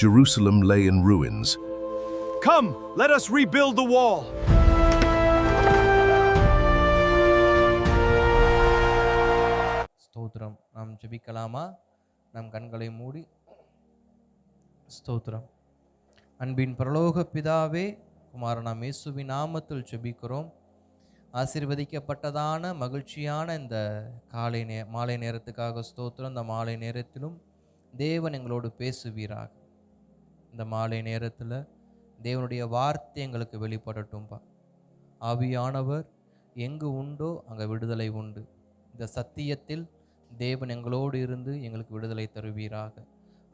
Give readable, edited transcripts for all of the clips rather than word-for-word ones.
Jerusalem lay in ruins. Come, let us rebuild the wall. ஸ்தோத்திரம். நாம் ஜெபிக்கலாமா? நம் கண்களை மூடி ஸ்தோத்திரம். அன்பின் பரலோக பிதாவே, குமாரனாம் இயேசுவின் நாமத்தில் ஜெபிக்கிறோம். ஆசீர்வதிக்கப்பட்டதான மகிழ்ச்சியான இந்த மாலை நேரத்துக்காக ஸ்தோத்திரம். இந்த மாலை நேரத்திலும் தேவன் எங்களோடு பேசுவீராக. இந்த மாலை நேரத்தில் தேவனுடைய வார்த்தை எங்களுக்கு வெளிப்படட்டும்பா. ஆவியானவர் எங்கு உண்டோ அங்கே விடுதலை உண்டு. இந்த சத்தியத்தில் தேவன் எங்களோடு இருந்து எங்களுக்கு விடுதலை தருவீராக.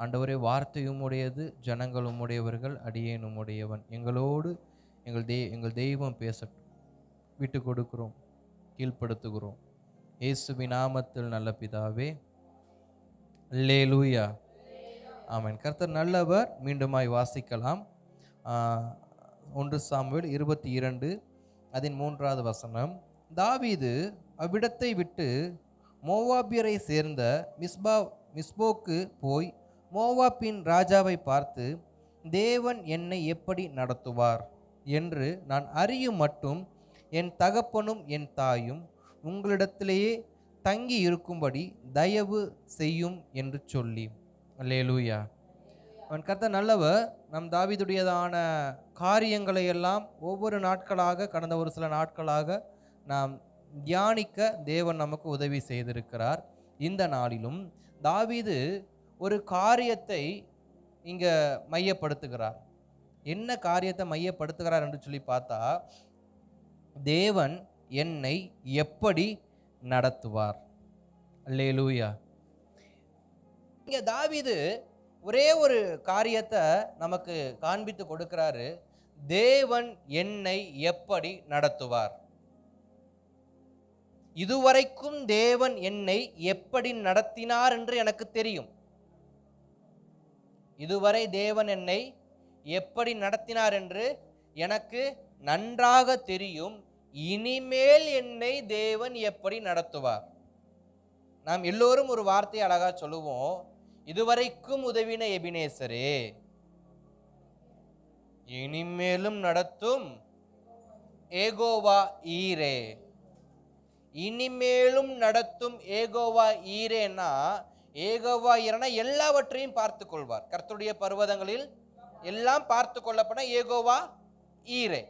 ஆண்டவரே, வார்த்தை உம்முடையது, ஜனங்கள் உம்முடையவர்கள், அடியேன் உம்முடையவன். எங்களோடு எங்கள் தெய்வம் பேசட்டும். விட்டு கொடுக்கிறோம், கீழ்ப்படுத்துகிறோம். இயேசுவின் நாமத்தில் நல்ல பிதாவே, அல்லேலூயா, ஆமென். கர்த்தர் நல்லவர். மீண்டுமாய் வாசிக்கலாம். 1 சாமுவேல் 22 அதன் 3வது வசனம். தாவீது அவ்விடத்தை விட்டு மோவாபியரை சேர்ந்த மிஸ்போக்கு போய் மோவாபின் ராஜாவை பார்த்து, தேவன் என்னை எப்படி நடத்துவார் என்று நான் அறியும் மட்டும் என் தகப்பனும் என் தாயும் உங்களிடத்திலேயே தங்கி இருக்கும்படி தயவு செய்யும் என்று சொல்லி. அல்லேலூயா. அவன் கர்த்தர் நல்லவர். நம் தாவீதுடையதான காரியங்களை எல்லாம் ஒவ்வொரு நாட்களாக, கடந்த ஒரு சில நாட்களாக நாம் தியானிக்க தேவன் நமக்கு உதவி செய்திருக்கிறார். இந்த நாளிலும் தாவீது ஒரு காரியத்தை இங்க மையப்படுத்துகிறார். என்ன காரியத்தை மையப்படுத்துகிறார் என்று சொல்லி பார்த்தா, தேவன் என்னை எப்படி நடத்துவார். அல்லேலூயா. இங்க தாவீது ஒரே ஒரு காரியத்தை நமக்கு காண்பித்து கொடுக்கிறாரு. தேவன் என்னை எப்படி நடத்துவார். இதுவரைக்கும் தேவன் என்னை எப்படி நடத்தினார் என்று எனக்கு தெரியும். இதுவரை தேவன் என்னை எப்படி நடத்தினார் என்று எனக்கு நன்றாக தெரியும். இனிமேல் என்னை தேவன் எப்படி நடத்துவார். நாம் எல்லோரும் ஒரு வார்த்தையை அழகா சொல்லுவோம், இதுவரைக்கும் உதவின எபினேசரே, இனிமேலும் நடத்தும் ஏகோவா ஈரே. இனிமேலும் நடத்தும் ஏகோவா ஈரேனா, ஏகோவா ஈரனா எல்லாவற்றையும் பார்த்து கொள்வார். கர்த்தருடைய பர்வதங்களில் எல்லாம் பார்த்து கொள்ளப்பட ஏகோவா ஈரே.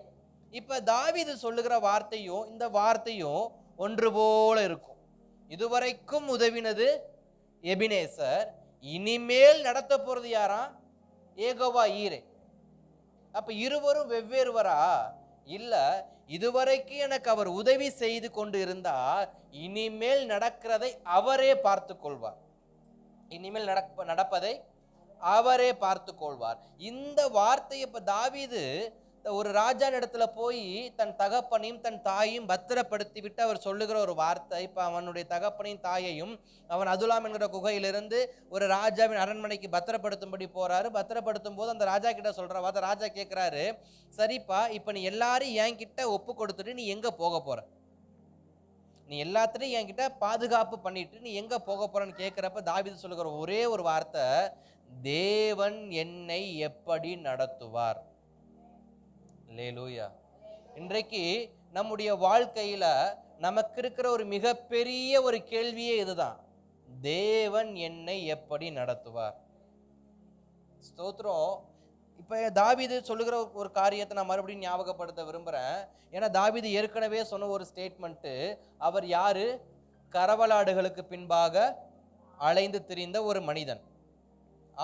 இப்ப தாவீது சொல்லுகிற வார்த்தையும் இந்த வார்த்தையும் ஒன்று போல இருக்கும். இதுவரைக்கும் உதவினது எபினேசர், இனிமேல் நடத்த போறது யாரா? ஏகோவா ஈரே. அப்ப இருவரும் வெவ்வேறுவரா? இல்ல, இதுவரைக்கும் எனக்கு அவர் உதவி செய்து கொண்டு இருந்தார், இனிமேல் நடக்கிறதை அவரே பார்த்து கொள்வார். இனிமேல் நடப்பதை அவரே பார்த்து கொள்வார். இந்த வார்த்தையை இப்ப தாவீது ஒரு ராஜா இடத்துல போய் தன் தகப்பனையும் தன் தாயையும் பத்திரப்படுத்தி விட்டு அவர் சொல்லுகிற ஒரு வார்த்தை. இப்ப அவனுடைய தகப்பனையும் தாயையும் அவன் அதுலாம் என்கிற குகையிலிருந்து ஒரு ராஜாவின் அரண்மனைக்கு பத்திரப்படுத்தும்படி போறாரு. பத்திரப்படுத்தும் போது அந்த ராஜா கிட்ட சொல்ற வார்த்தை, ராஜா கேட்கிறாரு, சரிப்பா, இப்ப நீ எல்லாரையும் என்கிட்ட ஒப்பு கொடுத்துட்டு நீ எங்க போக போற? நீ எல்லாத்திலையும் என்கிட்ட பாதுகாப்பு பண்ணிட்டு நீ எங்க போக போறன்னு கேட்கிறப்ப தாவீது சொல்லுகிற ஒரே ஒரு வார்த்தை, தேவன் என்னை எப்படி நடத்துவார். அல்லேலூயா. இன்றைக்கு நம்முடைய வாழ்க்கையில நமக்கு இருக்கிற ஒரு மிகப்பெரிய ஒரு கேள்வியே இதுதான், தேவன் என்னை எப்படி நடத்துவார். ஸ்தோத்திரம். இப்ப தாவீது சொல்லுகிற ஒரு காரியத்தை நான் மறுபடியும் ஞாபகப்படுத்த விரும்புறேன். ஏன்னா தாவீது ஏற்கனவே சொன்ன ஒரு ஸ்டேட்மெண்ட், அவர் யாரு? கரவலாடுகளுக்கு பின்பாக அலைந்து திரிந்த ஒரு மனிதன்,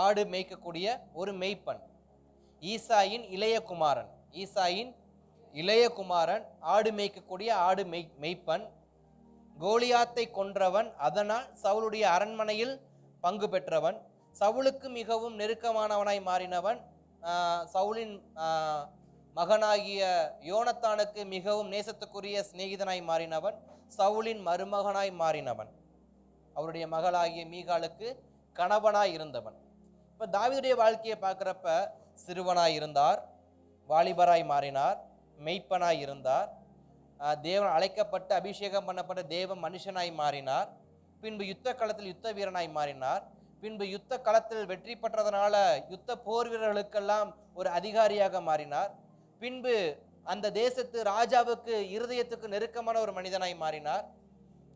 ஆடு மேய்க்கக்கூடிய ஒரு மேய்ப்பன், ஈசாயின் இளைய குமாரன். ஈசாயின் இளைய குமாரன், ஆடு மேய்க்கக்கூடிய ஆடு மேய்ப்பன், கோலியாத்தை கொன்றவன், அதனால் சவுலுடைய அரண்மனையில் பங்கு பெற்றவன், சவுலுக்கு மிகவும் நெருக்கமானவனாய் மாறினவன், சவுலின் மகனாகிய யோனத்தானுக்கு மிகவும் நேசத்துக்குரிய சிநேகிதனாய் மாறினவன், சவுலின் மருமகனாய் மாறினவன், அவருடைய மகளாகிய மீகாலுக்கு கணவனாய் இருந்தவன். இப்ப தாவீதுடைய வாழ்க்கையை பார்க்கிறப்ப சிறுவனாய் இருந்தார், வாலிபராய் மாறினார், மெய்ப்பனாய் இருந்தார், தேவன் அழைக்கப்பட்டு அபிஷேகம் பண்ணப்பட்ட தேவ மனுஷனாய் மாறினார், பின்பு யுத்த களத்தில் யுத்த வீரனாய் மாறினார், பின்பு யுத்த களத்தில் வெற்றி பெற்றதனால யுத்த போர் வீரர்களுக்கெல்லாம் ஒரு அதிகாரியாக மாறினார். பின்பு அந்த தேசத்து ராஜாவுக்கு இருதயத்துக்கு நெருக்கமான ஒரு மனிதனாய் மாறினார்.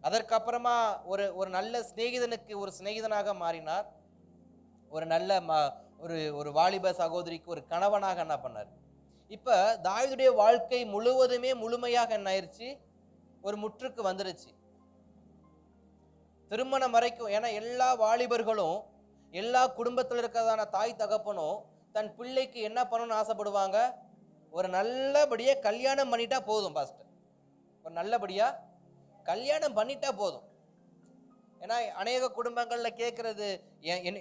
அதற்கப்புறமா ஒரு ஒரு நல்ல சிநேகிதனுக்கு ஒரு சிநேகிதனாக மாறினார். ஒரு நல்ல ஒரு வாலிப சகோதரிக்கு ஒரு கணவனாக என்ன பண்ணார். இப்ப தாவீதுடைய வாழ்க்கை முழுவதுமே முழுமையாக என்ன ஆயிருச்சு, ஒரு முற்றுக்கு வந்துருச்சு. திருமணம் வரைக்கும். ஏன்னா எல்லா வாலிபர்களும் எல்லா குடும்பத்தில் இருக்கிறதான தாய் தகப்பனும் தன் பிள்ளைக்கு என்ன பண்ணணும்னு ஆசைப்படுவாங்க, ஒரு நல்லபடியா கல்யாணம் பண்ணிட்டா போதும் பாஸ்டர், ஒரு நல்லபடியா கல்யாணம் பண்ணிட்டா போதும். ஏன்னா அநேக குடும்பங்கள்ல கேட்கறது,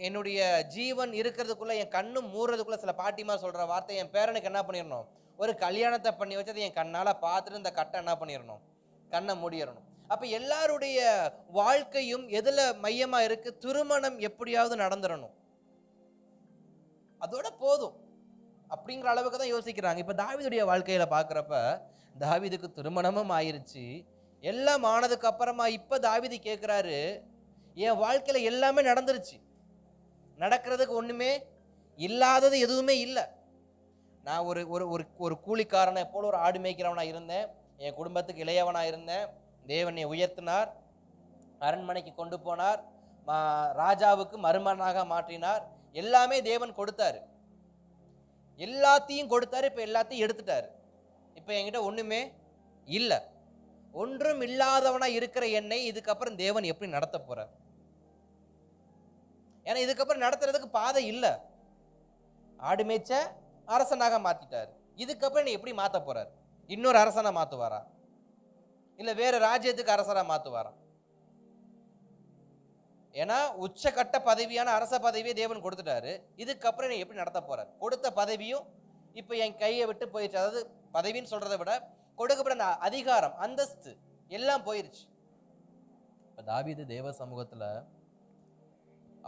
என்னுடைய ஜீவன் இருக்கிறதுக்குள்ள, என் கண்ணு மூடுறதுக்குள்ள சில பாட்டிமா சொல்ற வார்த்தை, என் பேரனுக்கு என்ன பண்ணிடணும், ஒரு கல்யாணத்தை பண்ணி வச்சது என் கண்ணால பார்த்துட்டு இந்த கட்டை என்ன பண்ணிடணும், கண்ணை மூடிடணும். அப்ப எல்லாருடைய வாழ்க்கையும் எதுல மையமா இருக்கு, திருமணம் எப்படியாவது நடந்துடணும், அதோட போதும் அப்படிங்கிற அளவுக்கு தான் யோசிக்கிறாங்க. இப்ப தாவீதுடைய வாழ்க்கையில பாக்குறப்ப தாவீதுக்கு திருமணமும் ஆயிருச்சு, எல்லாம் ஆனதுக்கு அப்புறமா இப்ப தாவீது கேட்கிறாரு, என் வாழ்க்கையில எல்லாமே நடந்துருச்சு, நடக்கிறதுக்கு ஒண்ணுமே இல்லாதது எதுவுமே இல்லை. நான் ஒரு ஒரு ஒரு கூலிக்காரனை போல ஒரு ஆடு மேய்க்கிறவனா இருந்தேன், என் குடும்பத்துக்கு இளையவனா இருந்தேன். தேவனை உயர்த்தினார், அரண்மனைக்கு கொண்டு போனார், ராஜாவுக்கு மருமகனாக மாற்றினார். எல்லாமே தேவன் கொடுத்தாரு, எல்லாத்தையும் கொடுத்தாரு. இப்ப எல்லாத்தையும் எடுத்துட்டாரு. இப்ப என்கிட்ட ஒண்ணுமே இல்லை. ஒன்றும் இல்லாதவனா இருக்கிற என்னை இதுக்கப்புறம் தேவன் எப்படி நடத்த போறார்? ஏன்னா இதுக்கப்புறம் நடத்துறதுக்கு பாதை இல்லை. ஆடு மேய்ச்ச அரசனாக மாத்திட்டாரு, இதுக்கப்புறம் என்னை எப்படி மாத்த போறார்? இன்னொரு அரசனை மாத்துவாரா, இல்ல வேற ராஜ்யத்துக்கு அரசரா மாத்துவாரா? ஏன்னா உச்சகட்ட பதவியான அரச பதவியை தேவன் கொடுத்துட்டாரு, இதுக்கப்புறம் என்னை எப்படி நடத்த போறார்? கொடுத்த பதவியும் இப்ப என் கையை விட்டு போயிடுச்சு. அதாவது பதவின்னு சொல்றதை விட கொடுக்கப்பட்ட அதிகாரம், அந்தஸ்து எல்லாம் போயிருச்சு. இப்ப தாவீது தேவ சமூகத்துல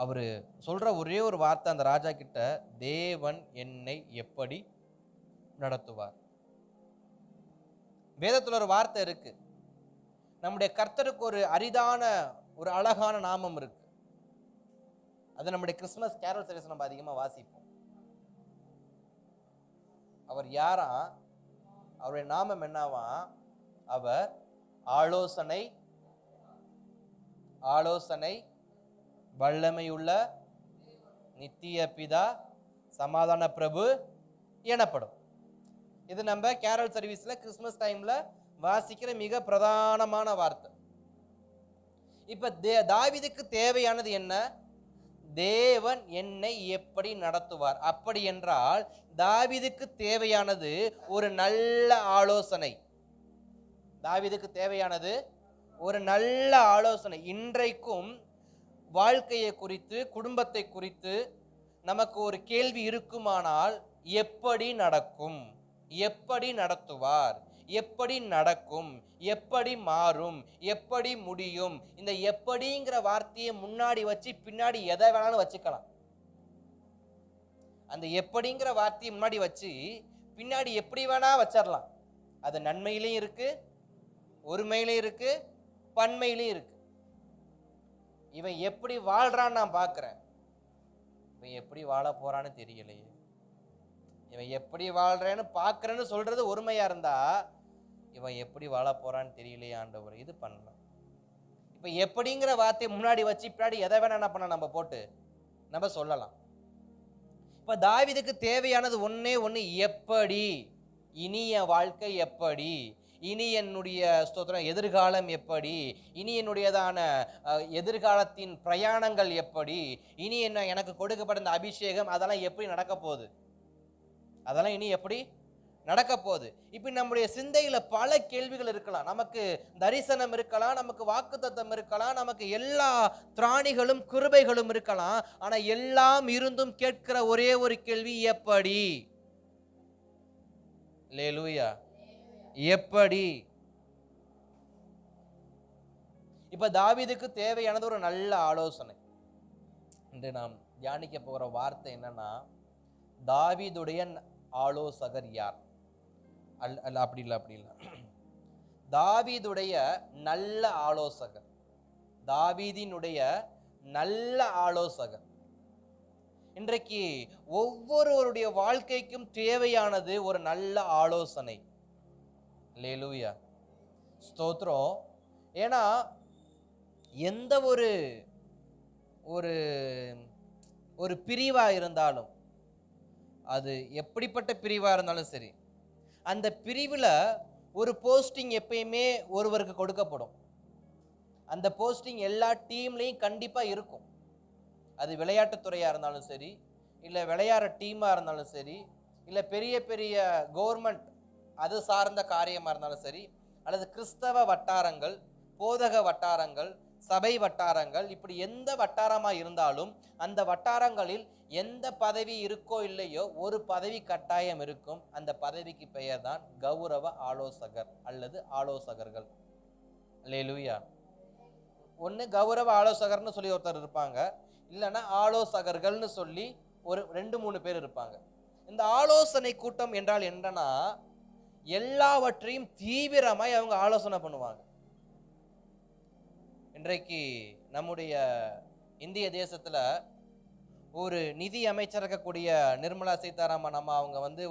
அவரு சொல்ற ஒரே ஒரு வார்த்தை அந்த ராஜா கிட்ட, தேவன் என்னை எப்படி நடத்துவார்? வேதத்துல ஒரு வார்த்தை இருக்கு, நம்முடைய கர்த்தருக்கு ஒரு அரிதான ஒரு அழகான நாமம் இருக்கு. அது நம்முடைய கிறிஸ்துமஸ் கேரல் சர்வீஸ் நம்ம அதிகமா வாசிப்போம். அவர் யாரா? அவருடைய நாமம் என்னவா? அவர் ஆலோசனை, ஆலோசனை, வல்லமையுள்ள நித்திய பிதா, சமாதான பிரபு எனப்படும். இது நம்ம கேரல் சர்வீஸ்ல கிறிஸ்துமஸ் டைம்ல வாசிக்கிற மிக பிரதானமான வார்த்தை. இப்ப தாவீதுக்கு தேவையானது என்ன? தேவன் என்னை எப்படி நடத்துவார்? அப்படி என்றால் தாவீதுக்கு தேவையானது ஒரு நல்ல ஆலோசனை. தாவீதுக்கு தேவையானது ஒரு நல்ல ஆலோசனை. இன்றைக்கும் வாழ்க்கையை குறித்து, குடும்பத்தை குறித்து நமக்கு ஒரு கேள்வி இருக்குமானால், எப்படி நடக்கும், எப்படி நடத்துவார், எப்படி நடக்கும், எப்படி மாறும், எப்படி முடியும்? இந்த எப்படிங்கிற வார்த்தையை முன்னாடி வச்சு பின்னாடி எதை வேணாலும் வச்சுக்கலாம். அந்த எப்படிங்கிற வார்த்தையை முன்னாடி வச்சு பின்னாடி எப்படி வேணா வச்சிடலாம். அது நன்மையிலையும் இருக்கு, ஒருமையிலையும் இருக்கு, பன்மையிலையும் இருக்கு. இவன் எப்படி வாழ்றான்னு நான் பார்க்கிறேன், இவன் எப்படி வாழ போறான்னு தெரியலையே. இவன் எப்படி வாழ்றேன்னு பார்க்கறேன்னு சொல்றது ஒருமையா இருந்தா, இவன் எப்படி வாழ போறான்னு தெரியலையே ஆண்டவர், இது பண்ணலாம். இப்ப எப்படிங்கிற வார்த்தையை முன்னாடி வச்சு பின்னாடி எதை வேணா என்ன பண்ண நம்ம போட்டு நம்ம சொல்லலாம். இப்ப தாவீதுக்கு தேவையானது ஒன்னே ஒண்ணு, எப்படி, இனி என் வாழ்க்கை எப்படி, இனி என்னுடைய ஸ்தோத்திரம் எதிர்காலம் எப்படி, இனி என்னுடையதான எதிர்காலத்தின் பிரயாணங்கள் எப்படி, இனி என்ன எனக்கு கொடுக்கப்பட்ட அபிஷேகம் அதெல்லாம் எப்படி நடக்க போகுது, அதெல்லாம் இனி எப்படி நடக்க போகுது. இப்ப நம்முடைய சிந்தையில பல கேள்விகள் இருக்கலாம், நமக்கு தரிசனம் இருக்கலாம், நமக்கு வாக்குத்தத்தம் இருக்கலாம், நமக்கு எல்லா திராணிகளும் கிருபைகளும் இருக்கலாம். ஆனா எல்லாம் இருந்தும் கேட்கிற ஒரே ஒரு கேள்வி, எப்படி? அல்லேலூயா, எப்படி? இப்ப தாவீதுக்கு தேவையானது ஒரு நல்ல ஆலோசனை. இன்று நாம் தியானிக்க போகிற வார்த்தை என்னன்னா, தாவீதுடைய ஆலோசகர் யார்? அல்ல அப்படி இல்லை. தாவீதுடைய நல்ல ஆலோசகர், தாவீதினுடைய நல்ல ஆலோசகர். இன்றைக்கு ஒவ்வொருவருடைய வாழ்க்கைக்கும் தேவையானது ஒரு நல்ல ஆலோசனை. அல்லேலூயா, ஸ்தோத்திரம். ஏன்னா எந்த ஒரு ஒரு ஒரு பிரிவா இருந்தாலும், அது எப்படிப்பட்ட பிரிவா இருந்தாலும் சரி, அந்த பிரிவில் ஒரு போஸ்டிங் எப்பயுமே ஒருவருக்கு கொடுக்கப்படும். அந்த போஸ்டிங் எல்லா டீம்லையும் கண்டிப்பாக இருக்கும். அது விளையாட்டுத்துறையாக இருந்தாலும் சரி, இல்லை விளையாடுற டீமாக இருந்தாலும் சரி, இல்லை பெரிய பெரிய கவர்மெண்ட் அது சார்ந்த காரியமாக இருந்தாலும் சரி, அல்லது கிறிஸ்தவ வட்டாரங்கள், போதக வட்டாரங்கள், சபை வட்டாரங்கள், இப்படி எந்த வட்டாரமாக இருந்தாலும் அந்த வட்டாரங்களில் எந்த பதவி இருக்கோ இல்லையோ ஒரு பதவி கட்டாயம் இருக்கும். அந்த பதவிக்கு பெயர் தான் கௌரவ ஆலோசகர் அல்லது ஆலோசகர்கள். அல்லேலூயா. ஒன்று கௌரவ ஆலோசகர்னு சொல்லி ஒருத்தர் இருப்பாங்க, இல்லைன்னா ஆலோசகர்கள்னு சொல்லி ஒரு 2-3 பேர் இருப்பாங்க. இந்த ஆலோசனை கூட்டம் என்றால் என்னன்னா, எல்லாவற்றையும் தீவிரமாய் அவங்க ஆலோசனை பண்ணுவாங்க. இன்றைக்கு நம்முடைய இந்திய தேசத்துல ஒரு நிதி அமைச்சர் இருக்கக்கூடிய நிர்மலா சீதாராமன் அம்மா, அவங்க வந்து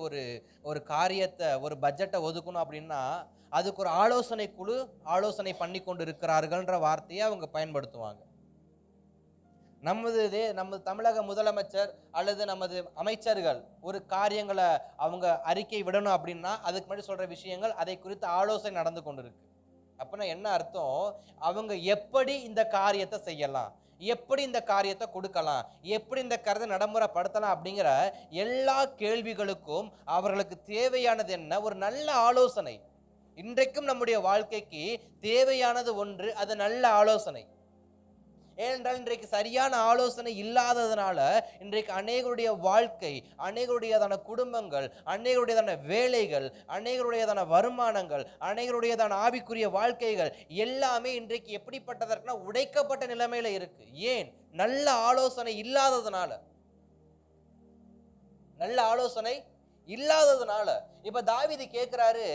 ஒரு காரியத்தை, ஒரு பட்ஜெட்டை ஒதுக்கணும் அப்படின்னா அதுக்கு ஒரு ஆலோசனை குழு ஆலோசனை பண்ணி கொண்டு இருக்கிறார்கள்ன்ற வார்த்தையை அவங்க பயன்படுத்துவாங்க. நமது தமிழக முதலமைச்சர் அல்லது நமது அமைச்சர்கள் ஒரு காரியங்களை அவங்க அறிக்கை விடணும் அப்படின்னா அதுக்கு முன்னாடி சொல்ற விஷயங்கள், அதை குறித்து ஆலோசனை நடந்து கொண்டு இருக்கு. அப்படின்னா என்ன அர்த்தம்? அவங்க எப்படி இந்த காரியத்தை செய்யலாம், எப்படி இந்த காரியத்தை கொடுக்கலாம், எப்படி இந்த கருத்தை நடைமுறைப்படுத்தலாம் அப்படிங்கிற எல்லா கேள்விகளுக்கும் அவர்களுக்கு தேவையானது என்ன? ஒரு நல்ல ஆலோசனை. இன்றைக்கும் நம்முடைய வாழ்க்கைக்கு தேவையானது ஒன்று, அது நல்ல ஆலோசனை. ஏனென்றால் இன்றைக்கு சரியான ஆலோசனை இல்லாததுனால இன்றைக்கு அநேகருடைய வாழ்க்கை, அநேகருடையதான குடும்பங்கள், அநேகருடையதான வேலைகள், அநேகருடையதான வருமானங்கள், அநேகருடையதான ஆவிக்குரிய வாழ்க்கைகள் எல்லாமே இன்றைக்கு எப்படிப்பட்டதற்குனா உடைக்கப்பட்ட நிலைமையில இருக்கு. ஏன்? நல்ல ஆலோசனை இல்லாததுனால. நல்ல ஆலோசனை இல்லாததுனால. இப்ப தாவீது கேட்கிறாரு,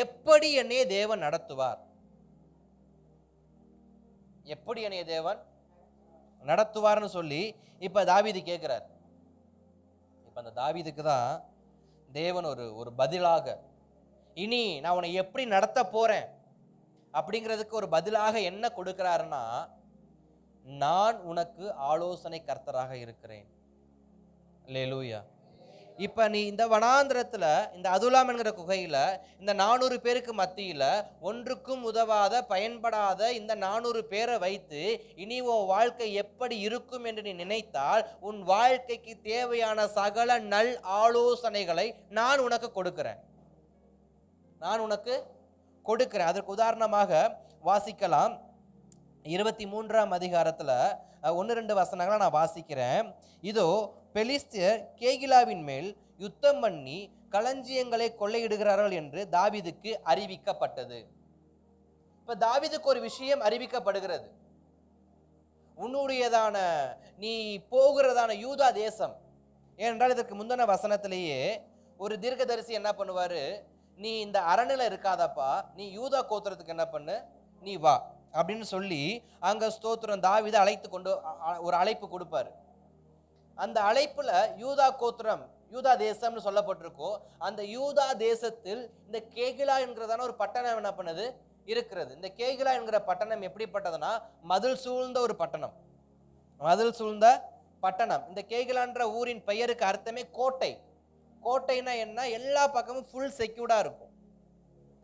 எப்படி என்னைய தேவன் நடத்துவார்? எப்படி என்னைய தேவன் நடத்துவார்னு சொல்லி இப்ப தாவீது கேட்கிறார். இப்ப அந்த தாவீதுக்கு தான் தேவன் ஒரு பதிலாக, இனி நான் உன்னை எப்படி நடத்த போறேன் அப்படிங்கிறதுக்கு ஒரு பதிலாக என்ன கொடுக்கிறாருன்னா, நான் உனக்கு ஆலோசனை கர்த்தராக இருக்கிறேன். அல்லேலூயா. இப்ப நீ இந்த வனாந்திரத்துல, இந்த அதுலாம் என்கிற குகையில, இந்த 400 பேருக்கு மத்தியில ஒன்றுக்கும் உதவாத பயன்படாத இந்த 400 பேரை வைத்து இனி உன் வாழ்க்கை எப்படி இருக்கும் என்று நீ நினைத்தால், உன் வாழ்க்கைக்கு தேவையான சகல நல் ஆலோசனைகளை நான் உனக்கு கொடுக்கிறேன். நான் உனக்கு கொடுக்கிறேன். அதற்கு உதாரணமாக வாசிக்கலாம். 23ஆம் அதிகாரத்துல 1-2 வசனங்களை நான் வாசிக்கிறேன். இதோ பெலிஸ்தியர் கேகிலாவின் மேல் யுத்தம் பண்ணி களஞ்சியங்களை கொள்ளையிடுகிறார்கள் என்று தாவீதுக்கு அறிவிக்கப்பட்டது. இப்ப தாவீதுக்கு ஒரு விஷயம் அறிவிக்கப்படுகிறது. உன்னுடையதான நீ போகிறதான யூதா தேசம், ஏனென்றால் இதற்கு முந்தின வசனத்திலேயே ஒரு தீர்க்கதரிசி என்ன பண்ணுவாரு, நீ இந்த அரணில இருக்காதப்பா, நீ யூதா கோத்திரத்துக்கு என்ன பண்ணு, நீ வா அப்படின்னு சொல்லி அங்க ஸ்தோத்திரம் தாவீதை அழைத்து கொண்டு ஒரு அழைப்பு கொடுப்பாரு. அந்த அழைப்புல யூதா கோத்திரம், யூதா தேசம்னு சொல்லப்பட்டிருக்கோ, அந்த யூதா தேசத்தில் இந்த கேகிலா என்கிறதான ஒரு பட்டணம் என்ன பண்ணுது இருக்கிறது. இந்த கேகிலா என்கிற பட்டணம் எப்படிப்பட்டதுன்னா, மதில் சூழ்ந்த ஒரு பட்டணம். மதில் சூழ்ந்த பட்டணம். இந்த கேகிலான்ற ஊரின் பெயருக்கு அர்த்தமே கோட்டை. கோட்டைனா என்ன? எல்லா பக்கமும் ஃபுல் செக்யூர்டா இருக்கும்.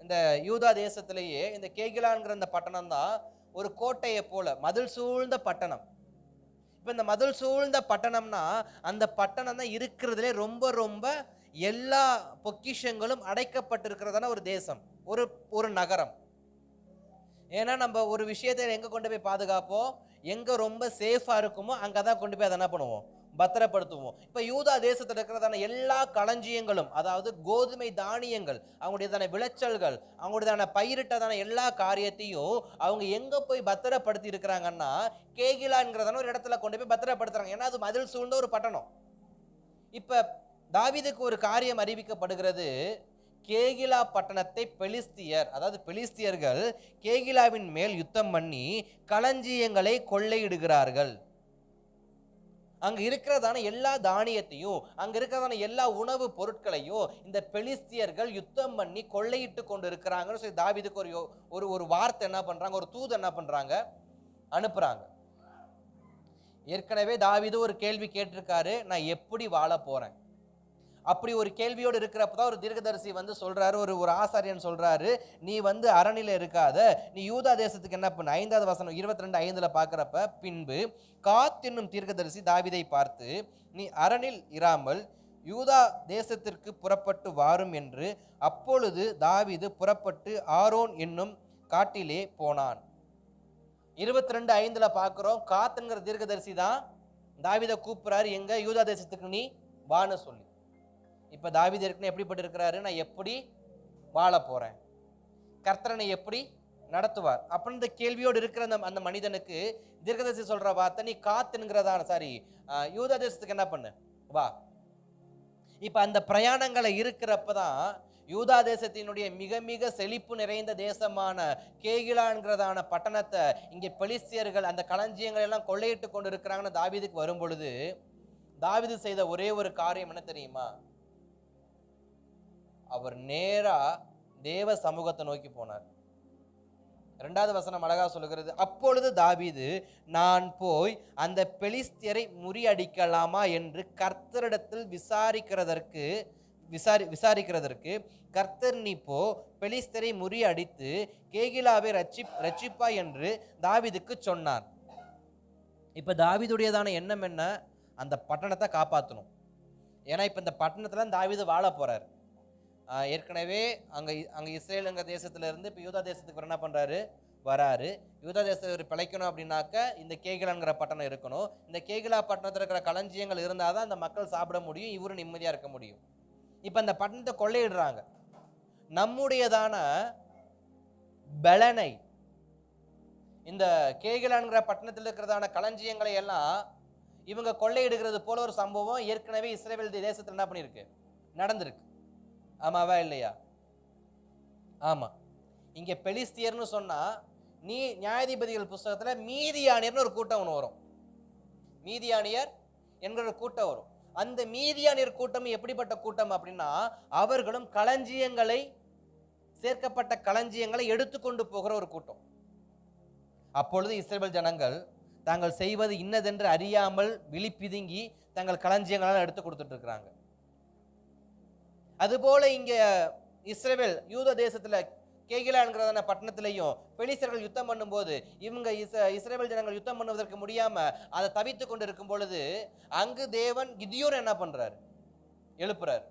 இந்த யூதா தேசத்திலேயே இந்த கேகிலான்கிற இந்த பட்டணம் தான் ஒரு கோட்டையை போல மதில் சூழ்ந்த பட்டணம். இப்ப இந்த மதில் சூழ்ந்த பட்டணம்னா அந்த பட்டணம் தான் இருக்கிறதுலே ரொம்ப ரொம்ப எல்லா பொக்கிஷங்களும் அடைக்கப்பட்டிருக்கிறதான ஒரு தேசம், ஒரு நகரம். ஏன்னா நம்ம ஒரு விஷயத்தை எங்க கொண்டு போய் பாதுகாப்போம், எங்க ரொம்ப சேஃபா இருக்குமோ அங்கதான் கொண்டு போய் அதை என்ன பண்ணுவோம், பத்திரப்படுத்துவோம். இப்ப யூதா தேசத்தில் இருக்கிறதான எல்லா களஞ்சியங்களும், அதாவது கோதுமை தானியங்கள், அவங்களுடையதான விளைச்சல்கள், அவங்களுடையதான பயிரிட்டதான எல்லா காரியத்தையும் அவங்க எங்க போய் பத்திரப்படுத்தி இருக்கிறாங்கன்னா கேகிலாங்கிறதான ஒரு இடத்துல கொண்டு போய் பத்திரப்படுத்துறாங்க. ஏன்னா அது மதில் சூழ்ந்த ஒரு பட்டணம். இப்ப தாவீதுக்கு ஒரு காரியம் அறிவிக்கப்படுகிறது. கேகிலா பட்டணத்தை பெலிஸ்தியர், அதாவது பெலிஸ்தியர்கள் கேகிலாவின் மேல் யுத்தம் பண்ணி களஞ்சியங்களை கொள்ளையிடுகிறார்கள். அங்க இருக்கிறதான எல்லா தானியத்தையும், அங்க இருக்கிறதான எல்லா உணவு பொருட்களையும் இந்த பெலிஸ்தியர்கள் யுத்தம் பண்ணி கொள்ளையிட்டு கொண்டு இருக்கிறாங்கன்னு சொல்லி தாவீதுக்கு ஒரு ஒரு வார்த்தை என்ன பண்றாங்க, ஒரு தூது என்ன பண்றாங்க, அனுப்புறாங்க. ஏற்கனவே தாவீது ஒரு கேள்வி கேட்டிருக்காரு, நான் எப்படி வாழ போறேன்? அப்படி ஒரு கேள்வியோடு இருக்கிறப்பதான் ஒரு தீர்க்கதரிசி வந்து சொல்றாரு, ஒரு ஆசாரியன் சொல்றாரு, நீ வந்து அரணில இருக்காத, நீ யூதா தேசத்துக்கு என்ன பண்ண? 5வது வசனம் 22:5 பார்க்கிறப்ப, பின்பு காத் என்னும் தீர்க்கதரிசி தாவீதை பார்த்து, நீ அரணில் இராமல் யூதா தேசத்திற்கு புறப்பட்டு வாரும் என்று. அப்பொழுது தாவீது புறப்பட்டு ஆரோன் என்னும் காட்டிலே போனான். 22:5 பார்க்கிறோம், காத்துங்கிற தீர்க்கதரிசி தான் தாவீதை கூப்பிடுறாரு, எங்க? யூதா தேசத்துக்கு நீ வான்னு சொல்லி. இப்ப தாவீது ஏற்கனவே எப்படிப்பட்டு இருக்கிறாரு, நான் எப்படி வாழ போறேன், கர்த்தரனை எப்படி நடத்துவார் அப்படின்னு இந்த கேள்வியோடு இருக்கிற அந்த மனிதனுக்கு தீர்க்கதரிசி சொல்ற வார்த்தை, நீ காத்துங்கிறதான யூதா தேசத்துக்கு என்ன பண்ணு, வா. இப்ப அந்த பிரயாணங்களை இருக்கிறப்பதான் யூதா தேசத்தினுடைய மிக மிக செழிப்பு நிறைந்த தேசமான கேகிலான்கிறதான பட்டணத்தை இங்கே பெலிஸ்தியர்கள் அந்த களஞ்சியங்களை எல்லாம் கொள்ளையிட்டு கொண்டு இருக்கிறாங்கன்னு தாவீதுக்கு வரும் பொழுது தாவீது செய்த ஒரே ஒரு காரியம் என்ன தெரியுமா? அவர் நேரா தேவ சமூகத்தை நோக்கி போனார். 2வது வசனம் அழகா சொல்லுகிறது, அப்பொழுது தாவீது, நான் போய் அந்த பெலிஸ்தியரை முறியடிக்கலாமா என்று கர்த்தரிடத்தில் விசாரிக்கிறதற்கு கர்த்தர், நீ போ, பெலிஸ்தியரை முறியடித்து கேகிலாவை ரட்சிப்பா என்று தாவீதுக்கு சொன்னார். இப்ப தாவீதுடையதான எண்ணம் என்ன? அந்த பட்டணத்தை காப்பாற்றணும். ஏன்னா இப்ப இந்த பட்டணத்துல தாவீது வாழ போறாரு. ஏற்கனவே அங்க இஸ்ரேலுங்க தேசத்துல இருந்து இப்ப யூதா தேசத்துக்கு என்ன பண்றாரு, வராரு. யூதா தேசத்தை பிழைக்கணும் அப்படின்னாக்க இந்த கேகிலாங்கிற பட்டணம் இருக்கணும். இந்த கேகிலா பட்டணத்துல இருக்கிற களஞ்சியங்கள் இருந்தாதான் அந்த மக்கள் சாப்பிட முடியும், இவரும் நிம்மதியா இருக்க முடியும். இப்ப அந்த பட்டணத்தை கொள்ளையிடுறாங்க. நம்முடையதான பலனை, இந்த கேகிலான்கிற பட்டணத்தில் இருக்கிறதான களஞ்சியங்களை எல்லாம் இவங்க கொள்ளையிடுகிறது போல ஒரு சம்பவம் ஏற்கனவே இஸ்ரேல் தேசத்தில் என்ன பண்ணிருக்கு, நடந்திருக்கு. ஆமாவா இல்லையா? ஆமா. இங்க பெலிஸ்தியர்னு சொன்னா, நீ நியாயாதிபதிகள் புஸ்தகத்துல மீதியானியர்னு ஒரு கூட்டம் ஒன்று வரும். மீதியானியர் என்கிற ஒரு கூட்டம் வரும். அந்த மீதியானியர் கூட்டம் எப்படிப்பட்ட கூட்டம் அப்படின்னா, அவர்களும் களஞ்சியங்களை, சேர்க்கப்பட்ட களஞ்சியங்களை எடுத்துக்கொண்டு போகிற ஒரு கூட்டம். அப்பொழுது இஸ்ரவேல் ஜனங்கள் தாங்கள் செய்வது இன்னதென்று அறியாமல் விழிப்பிதுங்கி தங்கள் களஞ்சியங்களால் எடுத்து கொடுத்துட்டு இருக்கிறாங்க. அதுபோல இங்க இஸ்ரவேல் யூத தேசத்துல கேகிலான்கிறதான பட்டணத்திலையும் பெலிஸ்தர்கள் யுத்தம் பண்ணும்போது இவங்க இஸ்ரவேல் ஜனங்கள் யுத்தம் பண்ணுவதற்கு முடியாம அதை தவித்து கொண்டு இருக்கும் பொழுது அங்கு தேவன் கிதியோன் என்ன பண்றாரு, எழுப்புறாரு.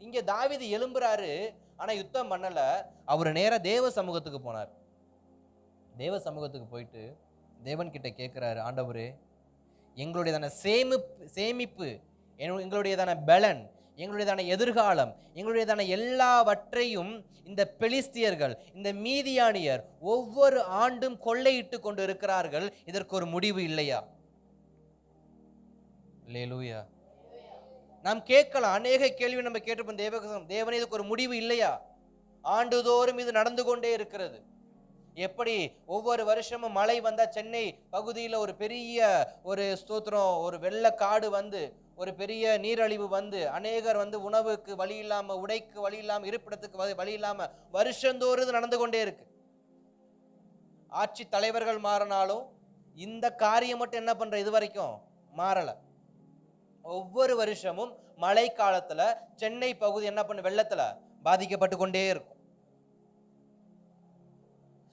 இங்க தாவீது எழும்புறாரு, ஆனா யுத்தம் பண்ணல. அவர் நேரா தேவ சமூகத்துக்கு போனார். தேவ சமூகத்துக்கு போயிட்டு தேவன் கிட்ட கேட்கிறாரு, ஆண்டவரே, எங்களுடையதான சேமிப்பு, எங்களுடையதான பலன், எங்களுடையதான எதிர்காலம், எங்களுடையதான எல்லாவற்றையும் இந்த பெலிஸ்தியர்கள், இந்த மீதியானியர் ஒவ்வொரு ஆண்டும் கொள்ளையிட்டு கொண்டு இருக்கிறார்கள். இதற்கு ஒரு முடிவு இல்லையா? அல்லேலூயா. நாம் கேட்கலாம், அநேக கேள்வி நம்ம கேட்டிருப்போம். தேவனே, இதுக்கு ஒரு முடிவு இல்லையா? ஆண்டுதோறும் இது நடந்து கொண்டே இருக்கிறது. எப்படி ஒவ்வொரு வருஷமும் மழை வந்தா சென்னை பகுதியில் ஒரு பெரிய ஒரு ஸ்தோத்திரம், ஒரு வெள்ளக்காடு வந்து, ஒரு பெரிய நீரழிவு வந்து, அநேகர் வந்து உணவுக்கு வழி இல்லாம, உடைக்கு வழி இல்லாம, இருப்பிடத்துக்கு வழி இல்லாம வருஷந்தோறும் நடந்து கொண்டே இருக்கு. ஆட்சி தலைவர்கள் மாறினாலும் இந்த காரியம் மட்டும் என்ன பண்ற, இது வரைக்கும் மாறல. ஒவ்வொரு வருஷமும் மழை காலத்துல சென்னை பகுதி என்ன பண்ண, வெள்ளத்துல பாதிக்கப்பட்டு கொண்டே இருக்கும்.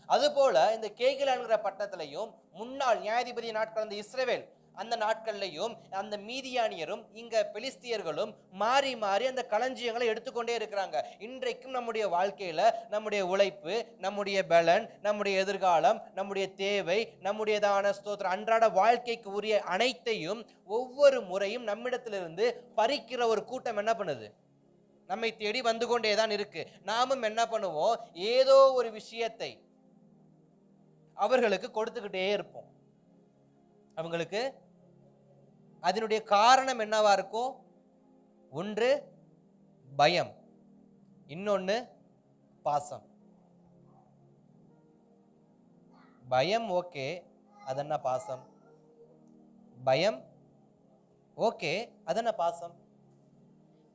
அதுபோல இந்த கேகிலான்கிற பட்டணத்திலையும் முன்னாள் நியாயாதிபதி நாட்கள் அந்த இஸ்ரவேல் அந்த நாட்கள்லையும் அந்த மீதியானியரும் இங்க பெலிஸ்தியர்களும் மாறி மாறி அந்த களஞ்சியங்களை எடுத்துக்கொண்டே இருக்கிறாங்க. இன்றைக்கும் நம்முடைய வாழ்க்கையில நம்முடைய உழைப்பு, நம்முடைய பலன், நம்முடைய எதிர்காலம், நம்முடைய தேவை, நம்முடையதான ஸ்தோத்திர அன்றாட வாழ்க்கைக்கு உரிய அனைத்தையும் ஒவ்வொரு முறையும் நம்மிடத்திலிருந்து பறிக்கிற ஒரு கூட்டம் என்ன பண்ணுது, நம்மை தேடி வந்து கொண்டேதான் இருக்கு. நாமும் என்ன பண்ணுவோம், ஏதோ ஒரு விஷயத்தை அவர்களுக்கு கொடுத்துக்கிட்டே இருப்போம். அவங்களுக்கு அதனுடைய காரணம் என்னவா இருக்கும்? ஒன்று பயம், இன்னொன்னு பாசம். பயம் ஓகே, அது என்ன பாசம்? பயம். ஓகே, அதென்ன பாசம்?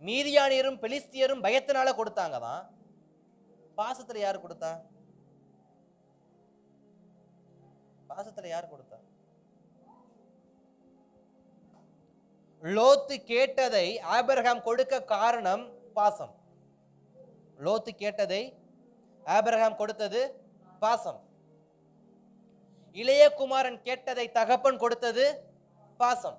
மீதியானியரும் பெலிஸ்தியரும் பயத்தினால கொடுத்தாங்க தான். பாசத்துல யார் கொடுத்தா? பாசத்துல யார் கொடுத்தா? லோத்து கேட்டதை ஆபிரகாம் கொடுக்க காரணம் பாசம். லோத்து கேட்டதை ஆபிரகாம் கொடுத்தது பாசம். இளையகுமாரன் கேட்டதை தகப்பன் கொடுத்தது பாசம்.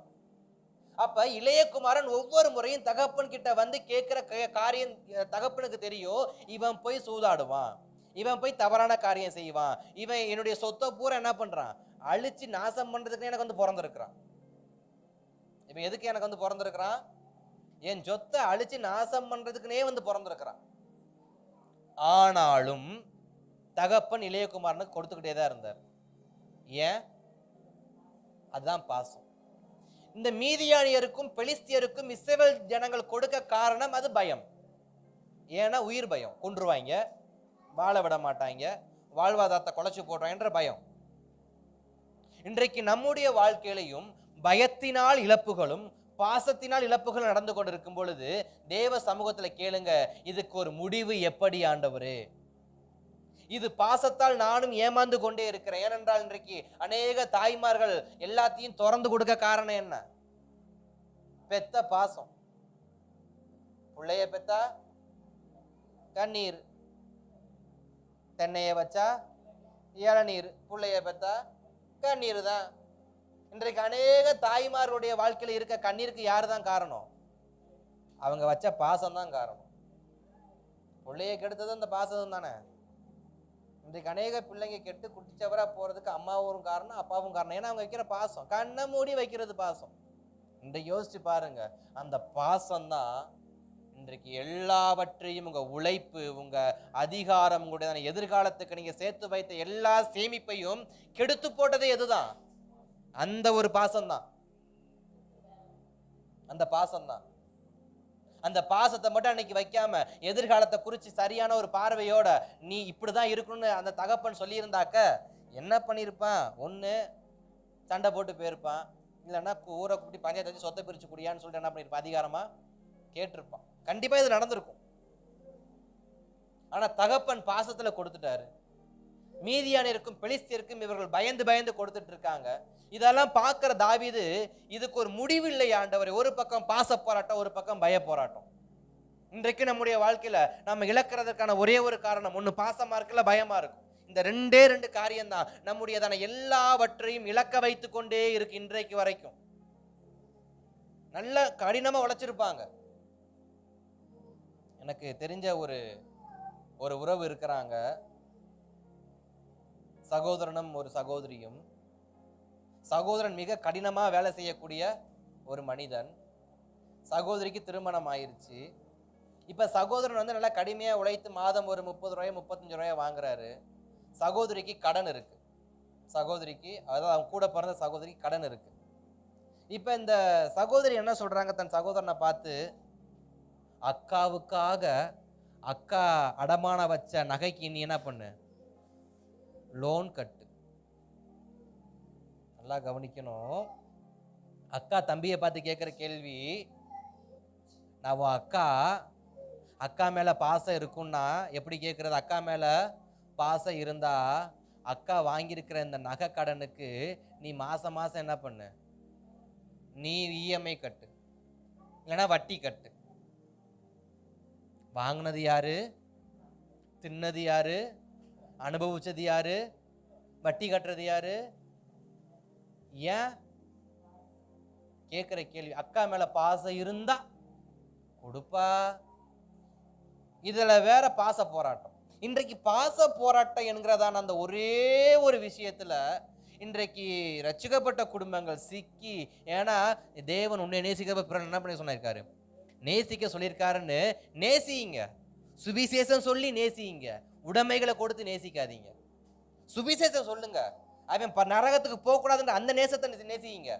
அப்ப இளையகுமாரன் ஒவ்வொரு முறையும் தகப்பன் கிட்ட வந்து கேட்கிற காரியம் தகப்பனுக்கு தெரியும். இவன் போய் சூதாடுவான், இவன் போய் தவறான காரியம் செய்வான், இவன் என்னுடைய சொத்தை பூரா என்ன பண்றான், அழிச்சு நாசம் பண்றதுக்கு எனக்கு வந்து பிறந்திருக்கிறான். இவன் எதுக்கு எனக்கு வந்து பிறந்திருக்கிறான்? என் சொத்தை அழிச்சு நாசம் பண்றதுக்குனே வந்து பிறந்திருக்கிறான். ஆனாலும் தகப்பன் இளையகுமாரனுக்கு கொடுத்துக்கிட்டே தான் இருந்தார். ஏன்? அதுதான் பாசம். இந்த மீதியானியருக்கும் பெலிஸ்தியருக்கும் இஸ்ரவேல் ஜனங்கள் கொடுக்க காரணம் அது பயம். ஏன்னா உயிர் பயம், கொன்றுவாங்க, வாழ விட மாட்டாங்க, வாழ்வாதாரத்தை குலைச்சு போடுறாங்கன்ற பயம். இன்றைக்கு நம்முடைய வாழ்க்கையிலையும் பயத்தினால் இழப்புகளும் பாசத்தினால் இழப்புகள் நடந்து கொண்டிருக்கும் பொழுது தேவ சமூகத்துல கேளுங்க, இதுக்கு ஒரு முடிவு எப்படி ஆண்டவரே? இது பாசத்தால் நானும் ஏமாந்து கொண்டே இருக்கிறேன். ஏனென்றால் இன்றைக்கு அநேக தாய்மார்கள் எல்லாத்தையும் திறந்து கொடுக்க காரணம் என்ன? பெத்த பாசம். பிள்ளைய பெத்தா கண்ணீர், தென்னைய வச்சா இளநீர், பிள்ளைய பெத்தா கண்ணீர் தான். இன்றைக்கு அநேக தாய்மார்களுடைய வாழ்க்கையில் இருக்க கண்ணீருக்கு யாரு தான் காரணம்? அவங்க வச்ச பாசம் தான் காரணம். பிள்ளைய கெடுத்தது அந்த பாசம் தானே. இன்றைக்கு அநேக பிள்ளைங்க கெட்டு குட்டிச்சவரா போறதுக்கு அம்மாவும் காரணம், அப்பாவும் காரணம். ஏன்னா அவங்க வைக்கிற பாசம், கண்ணை மூடி வைக்கிறது பாசம். இன்றைக்கு யோசிச்சு பாருங்க, அந்த பாசம் தான் இன்றைக்கு எல்லாவற்றையும், உங்க உழைப்பு, உங்க அதிகாரம், உங்களுடைய எதிர்காலத்துக்கு நீங்க சேர்த்து வைத்த எல்லா சேமிப்பையும் கெடுத்து போட்டதே எதுதான்? அந்த ஒரு பாசம்தான். அந்த பாசம்தான். அந்த பாசத்தை மட்டும் அன்னைக்கு வைக்காம எதிர்காலத்தை குறித்து சரியான ஒரு பார்வையோட நீ இப்படிதான் இருக்கணும்னு அந்த தகப்பன் சொல்லியிருந்தாக்க என்ன பண்ணியிருப்பான்? ஒன்று சண்டை போட்டு போயிருப்பான், இல்லைன்னா ஊரை கூட்டி பஞ்சாயத்து வச்சு சொத்தை பிரிச்சு குடியான்னு சொல்லிட்டு என்ன பண்ணியிருப்பான்? அதிகாரமா கேட்டிருப்பான். கண்டிப்பா இது நடந்திருக்கும். ஆனா தகப்பன் பாசத்துல கொடுத்துட்டாரு. மீதியானியருக்கும் பெலிஸ்தியருக்கும் இவர்கள் பயந்து பயந்து கொடுத்துட்டு இருக்காங்க. இதெல்லாம் பார்க்கிற தாவீது, இதுக்கு ஒரு முடிவு இல்லை ஆண்டவரே. ஒரு பக்கம் பாச போராட்டம், ஒரு பக்கம் பய போராட்டம். இன்றைக்கு நம்முடைய வாழ்க்கையில நம்ம இழக்கிறதுக்கான ஒரே ஒரு காரணம், ஒன்று பாசமா இருக்குல்ல பயமா இருக்கும். இந்த ரெண்டு காரியம்தான் நம்முடையதான எல்லாவற்றையும் இழக்க வைத்து கொண்டே இருக்கு. இன்றைக்கு வரைக்கும் நல்ல கடினமா உழைச்சிருப்பாங்க. எனக்கு தெரிஞ்ச ஒரு உறவு இருக்கிறாங்க, சகோதரனும் ஒரு சகோதரியும். சகோதரன் மிக கடினமா வேலை செய்யக்கூடிய ஒரு மனிதன். சகோதரிக்கு திருமணம் ஆயிருச்சு. இப்ப சகோதரன் வந்து நல்லா கடுமையா உழைத்து மாதம் ஒரு 30 ரூபாய் 35 ரூபாய் வாங்குறாரு. சகோதரிக்கு கடன் இருக்கு. சகோதரிக்கு, அதாவது அவங்க கூட பிறந்த சகோதரிக்கு கடன் இருக்கு. இப்ப இந்த சகோதரி என்ன சொல்றாங்க, தன் சகோதரனை பார்த்து, அக்காவுக்காக அக்கா அடமான வச்ச நகைக்கு நீ என்ன பண்ணு, லோன் கட்டு. நல்லா கவனிக்கணும். அக்கா தம்பியை பார்த்து கேட்குற கேள்வி, நான் உன் அக்கா மேல பாசம் இருக்குன்னா எப்படி கேட்கறது? அக்கா மேல பாசம் இருந்தா அக்கா வாங்கியிருக்கிற இந்த நகை கடனுக்கு நீ மாசம் மாசம் என்ன பண்ணு, நீ இஎம்ஐ கட்டு, இல்லைன்னா வட்டி கட்டு. வாங்கினது யாரு? தின்னது யாரு? அனுபவிச்சது யாரு? வட்டி கட்டுறது யாரு? ஏன் கேட்கிற கேள்வி. அக்கா மேல பாசம் இருந்தா கொடுப்பா. இதுல வேற பாச போராட்டம். இன்றைக்கு பாச போராட்டம் என்கிறதான அந்த ஒரே ஒரு விஷயத்துல இன்றைக்கு ரட்சிக்கப்பட்ட குடும்பங்கள் சிக்கி. ஏன்னா தேவன் உன்னை நேசிக்க என்ன பண்ணி சொன்னிருக்காரு? நேசிக்க சொல்லியிருக்காருன்னு நேசிங்க. சுவிசேஷம் சொல்லி நேசிங்க, உடைமைகளை கொடுத்து நேசிக்காதீங்க. சுவிசேஷம் சொல்லுங்க. அவன் நரகத்துக்கு போகக்கூடாதுன்ற அந்த நேசத்தை நேசிங்க.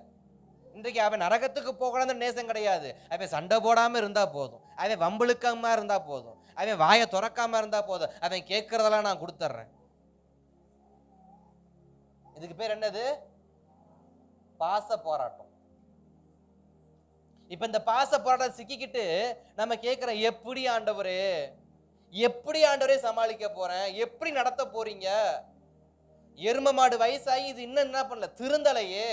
இன்றைக்கு அவன் நரகத்துக்கு போகக்கூடாதுன்ற நேசம் கிடையாது. அவன் சண்டை போடாம இருந்தா போதும், அவன் வம்புழுக்காம இருந்தா போதும், அவன் வாயை துறக்காம இருந்தா போதும், அவன் கேட்கறதெல்லாம் நான் கொடுத்துட்றேன். இதுக்கு பேர் என்னது? பாச போராட்டம். இப்ப இந்த பாச போராட்டம் சிக்கிக்கிட்டு நம்ம கேட்கிறோம், எப்படி ஆண்டவரே, எப்படி ஆண்டவரே சமாளிக்க போறேன், எப்படி நடத்த போறீங்க? எரும மாடு வயசாகி இது இன்னும் என்ன பண்ணல, திருந்தலையே,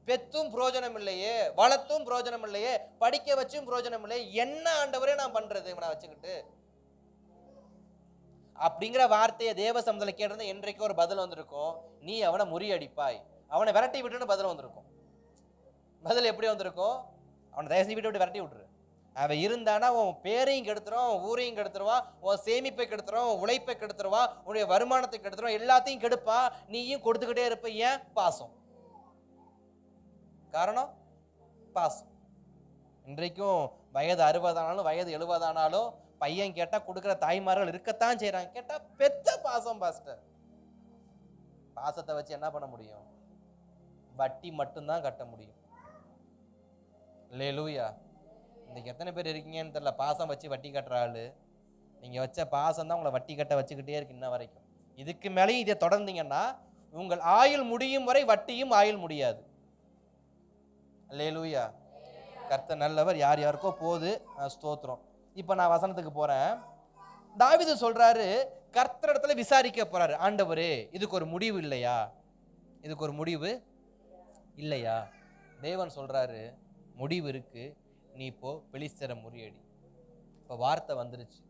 பெத்தும் புரோஜனம் இல்லையே, வளர்த்தும் புரோஜனம் இல்லையே, படிக்க வச்சும் புரோஜனம் இல்லையே, என்ன ஆண்டவரே நான் பண்றது இவனை வச்சுக்கிட்டு? அப்படிங்கிற வார்த்தையை தேவ சமூகத்துல கேட்டிருந்தா என்றைக்கு ஒரு பதில் வந்திருக்கும், நீ அவனை முறியடிப்பாய், அவனை விரட்டி விட்டுன்னு பதில் வந்திருக்கும். பதில் எப்படி வந்திருக்கும்? அவனை தயவுசெய்து வீட்டை விட்டு விரட்டி விட்டுரு. அவன் இருந்தானா உன் பேரையும் கெடுத்துருவான், ஊரையும் கெடுத்துருவான், உன் சேமிப்பை கெடுத்துருவான், உன் உழைப்பை கெடுத்துருவான், உன்னுடைய வருமானத்தை கெடுத்துருவான், எல்லாத்தையும் கெடுப்பான். நீயும் கொடுத்துக்கிட்டே இருப்ப. ஏன்? பாசம். காரணம் பாசம். இன்றைக்கும் வயது 60 ஆனாலும் வயது 70 ஆனாலும் பையன் கேட்டா கொடுக்குற தாய்மார்கள் இருக்கத்தான் செய்யறாங்க. கேட்டா பெத்த பாசம் பாஸ்டர். பாசத்தை வச்சு என்ன பண்ண முடியும்? வட்டி மட்டும்தான் கட்ட முடியும். அல்லேலூயா. இன்னைக்கு எத்தனை பேர் இருக்கீங்கன்னு தெரியல, பாசம் வச்சு வட்டி கட்டுற ஆளு. நீங்க வச்ச பாசம் தான் உங்களை வட்டி கட்ட வச்சுக்கிட்டே இருக்கு இன்ன வரைக்கும். இதுக்கு மேலேயும் இதை தொடர்ந்தீங்கன்னா உங்கள் ஆயுள் முடியும் வரை வட்டியும் ஆயுள் முடியாது. அல்லேலூயா. கர்த்தர் நல்லவர். யார் யாருக்கோ போது ஸ்தோத்திரம். இப்ப நான் வசனத்துக்கு போறேன். தாவீது சொல்றாரு, கர்த்தரிடத்துல விசாரிக்க போறாரு, ஆண்டவரே இதுக்கு ஒரு முடிவு இல்லையா, இதுக்கு ஒரு முடிவு இல்லையா? தேவன் சொல்றாரு, முடிவு இருக்கு, நீ இப்போ பெலிஸ்தரை முறியடி. இப்போ வார்த்தை வந்துருச்சு.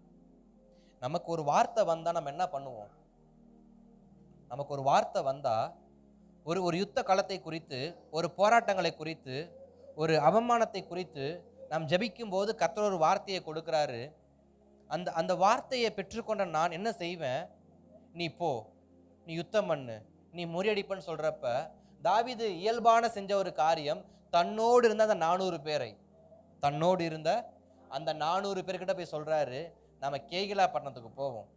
நமக்கு ஒரு வார்த்தை வந்தா நம்ம என்ன பண்ணுவோம்? நமக்கு ஒரு வார்த்தை வந்தா ஒரு யுத்த களத்தை குறித்து, ஒரு போராட்டங்களை குறித்து, ஒரு அவமானத்தை குறித்து நாம் ஜெபிக்கும் போது கர்த்தர் ஒரு வார்த்தையை கொடுக்கிறாரு. அந்த வார்த்தையை பெற்றுக்கொண்ட நான் என்ன செய்வேன்? நீ போ, நீ யுத்தம் பண்ணு, நீ முறியடிப்பன்னு சொல்றப்ப தாவீது இயல்பான செஞ்ச ஒரு காரியம், தன்னோடு இருந்த அந்த 400 பேரை, தன்னோடு இருந்த அந்த 400 பேர்கிட்ட போய் சொல்றாரு, நம்ம கேகிலா பட்டணத்துக்கு போவோம்.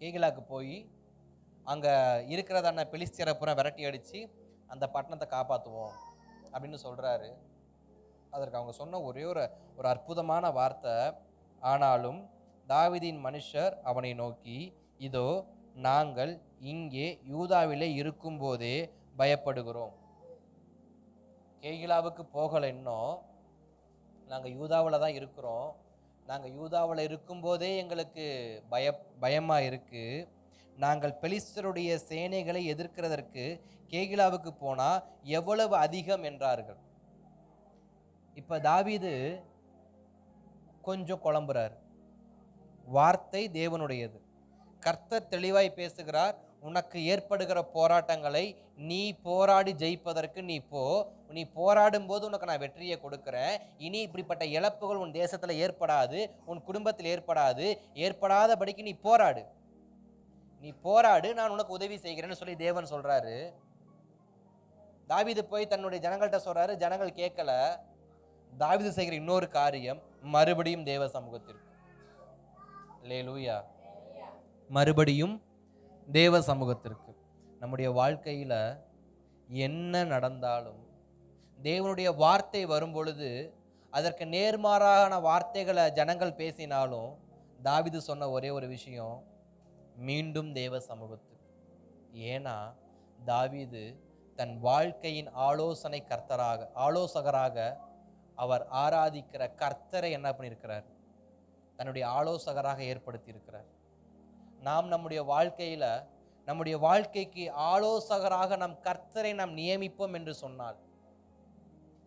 கேகிலாக்கு போய் அங்க இருக்கிறதான பெலிஸ்தியரை பூரா விரட்டி அடிச்சு அந்த பட்டணத்தை காப்பாற்றுவோம் அப்படின்னு சொல்றாரு. அதற்கு அவங்க சொன்ன ஒரே ஒரு அற்புதமான வார்த்தை, ஆனாலும் தாவீதின் மனுஷர் அவனை நோக்கி, இதோ நாங்கள் இங்கே யூதாவிலே இருக்கும் போதே பயப்படுகிறோம். கேகிலாவுக்கு போகலை இன்னும், நாங்கள் யூதாவில் தான் இருக்கிறோம். நாங்கள் யூதாவில் இருக்கும்போதே எங்களுக்கு பயமா இருக்கு. நாங்கள் பெலிஸ்தருடைய சேனைகளை எதிர்க்கிறதற்கு கேகிலாவுக்கு போனா எவ்வளவு அதிகம் என்றார்கள். இப்ப தாவீது கொஞ்சம் குழம்புறார். வார்த்தை தேவனுடையது. கர்த்தர் தெளிவாய் பேசுகிறார், உனக்கு ஏற்படுகிற போராட்டங்களை நீ போராடி ஜெயிப்பதற்கு நீ போ. நீ போராடும் போது உனக்கு நான் வெற்றியை கொடுக்கிறேன். இனி இப்படிப்பட்ட இழப்புகள் உன் தேசத்துல ஏற்படாது, உன் குடும்பத்தில் ஏற்படாது. ஏற்படாதபடிக்கு நீ போராடு, நீ போராடு, நான் உனக்கு உதவி செய்கிறேன்னு சொல்லி தேவன் சொல்றாரு. தாவீது போய் தன்னுடைய ஜனங்கள்கிட்ட சொல்றாரு, ஜனங்கள் கேட்கல. தாவீது செய்கிற இன்னொரு காரியம், மறுபடியும் தேவ சமூகத்திற்கு. அல்லேலூயா. மறுபடியும் தேவ சமூகத்திற்கு. நம்முடைய வாழ்க்கையில என்ன நடந்தாலும் தேவனுடைய வார்த்தை வரும் பொழுது அதற்கு நேர்மாறான வார்த்தைகளை ஜனங்கள் பேசினாலும் தாவீது சொன்ன ஒரே ஒரு விஷயம், மீண்டும் தேவ சமூகத்துக்கு. ஏன்னா தாவீது தன் வாழ்க்கையின் ஆலோசகராக அவர் ஆராதிக்கிற கர்த்தரை என்ன பண்ணியிருக்கிறார்? தன்னுடைய ஆலோசகராக ஏற்படுத்தி இருக்கிறார். நாம் நம்முடைய வாழ்க்கையில நம்முடைய வாழ்க்கைக்கு ஆலோசகராக நம் கர்த்தரை நாம் நியமிப்போம் என்று சொன்னால்,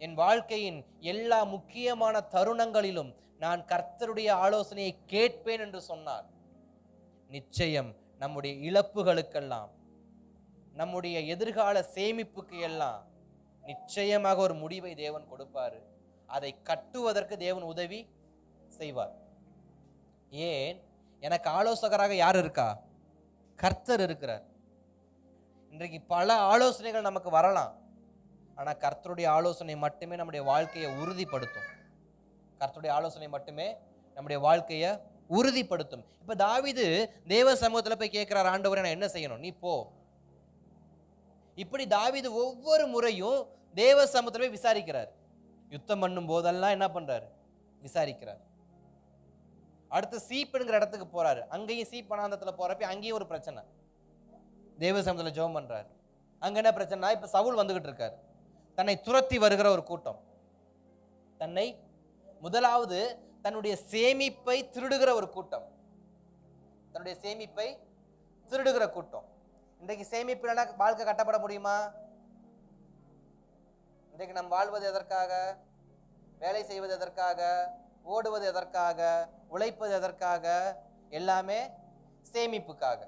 என் வாழ்க்கையின் எல்லா முக்கியமான தருணங்களிலும் நான் கர்த்தருடைய ஆலோசனையை கேட்பேன் என்று சொன்னார், நிச்சயம் நம்முடைய இழப்புகளுக்கெல்லாம், நம்முடைய எதிர்கால சேமிப்புக்கு எல்லாம் நிச்சயமாக ஒரு முடிவை தேவன் கொடுப்பாரு. அதை கட்டுவதற்கு தேவன் உதவி செய்வார். ஏன்? எனக்கு ஆலோசகராக யார் இருக்கா? கர்த்தர் இருக்கிறார். இன்றைக்கு பல ஆலோசனைகள் நமக்கு வரலாம், ஆனா கர்த்தருடைய ஆலோசனை மட்டுமே நம்முடைய வாழ்க்கையை உறுதிப்படுத்தும். கர்த்தருடைய ஆலோசனை மட்டுமே நம்முடைய வாழ்க்கையை உறுதிப்படுத்தும். இப்ப தாவீது தேவ சமூகத்துல போய் கேட்கிறார், ஆண்டவரே நான் என்ன செய்யணும்? நீ போ. இப்படி தாவீது ஒவ்வொரு முறையும் தேவ சமூகத்துல போய் விசாரிக்கிறார். யுத்தம் பண்ணும் போதெல்லாம் என்ன பண்றாரு? விசாரிக்கிறார். அடுத்து சீப்புங்கிற இடத்துக்கு போறாரு. அங்கேயும் சீப் வனாந்தரத்துல போறப்ப அங்கேயும் ஒரு பிரச்சனை. தேவ சமூகத்துல ஜெபம் பண்றாரு. அங்க என்ன பிரச்சனை? இப்ப சவுல் வந்துகிட்டு இருக்காரு. தன்னை துரத்தி வருகிற ஒரு கூட்டம். தன்னை முதலாவது தன்னுடைய சேமிப்பை திருடுகிற ஒரு கூட்டம், தன்னுடைய சேமிப்பை திருடுகிற கூட்டம். இன்றைக்கு சேமிப்பு வாழ்க்கை கட்டப்பட முடியுமா? இன்றைக்கு நாம் வாழ்வது எதற்காக? வேலை செய்வது எதற்காக? ஓடுவது எதற்காக? உழைப்பது எதற்காக? எல்லாமே சேமிப்புக்காக.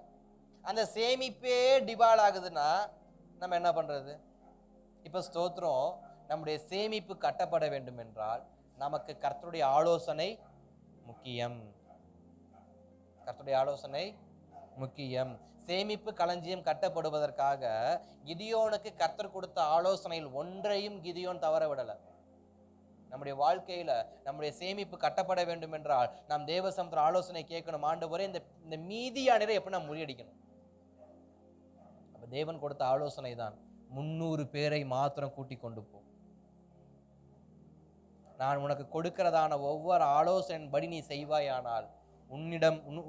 அந்த சேமிப்பே டிபால் ஆகுதுன்னா நம்ம என்ன பண்றது? இப்ப ஸ்தோத்திரம், நம்முடைய சேமிப்பு கட்டப்பட வேண்டும் என்றால் நமக்கு கர்த்தருடைய ஆலோசனை முக்கியம். கர்த்தருடைய ஆலோசனை முக்கியம். சேமிப்பு களஞ்சியம் கட்டப்படுவதற்காக கிதியோனுக்கு கர்த்தர் கொடுத்த ஆலோசனையில் ஒன்றையும் கிதியோன் தவற விடல. நம்முடைய வாழ்க்கையில நம்முடைய சேமிப்பு கட்டப்பட வேண்டும் என்றால் நாம் தேவசமுத்திர ஆலோசனை கேட்கணும். ஆண்டவரே, இந்த மீதியானரை எப்படி நாம் முறியடிக்கணும்? அப்ப தேவன் கொடுத்த ஆலோசனை தான் 300 பேரை மாத்திரம் கூட்டி கொண்டு போ. நான் உனக்கு கொடுக்கிறதான ஒவ்வொரு ஆலோசனையின்படி நீ செய்வாயானால்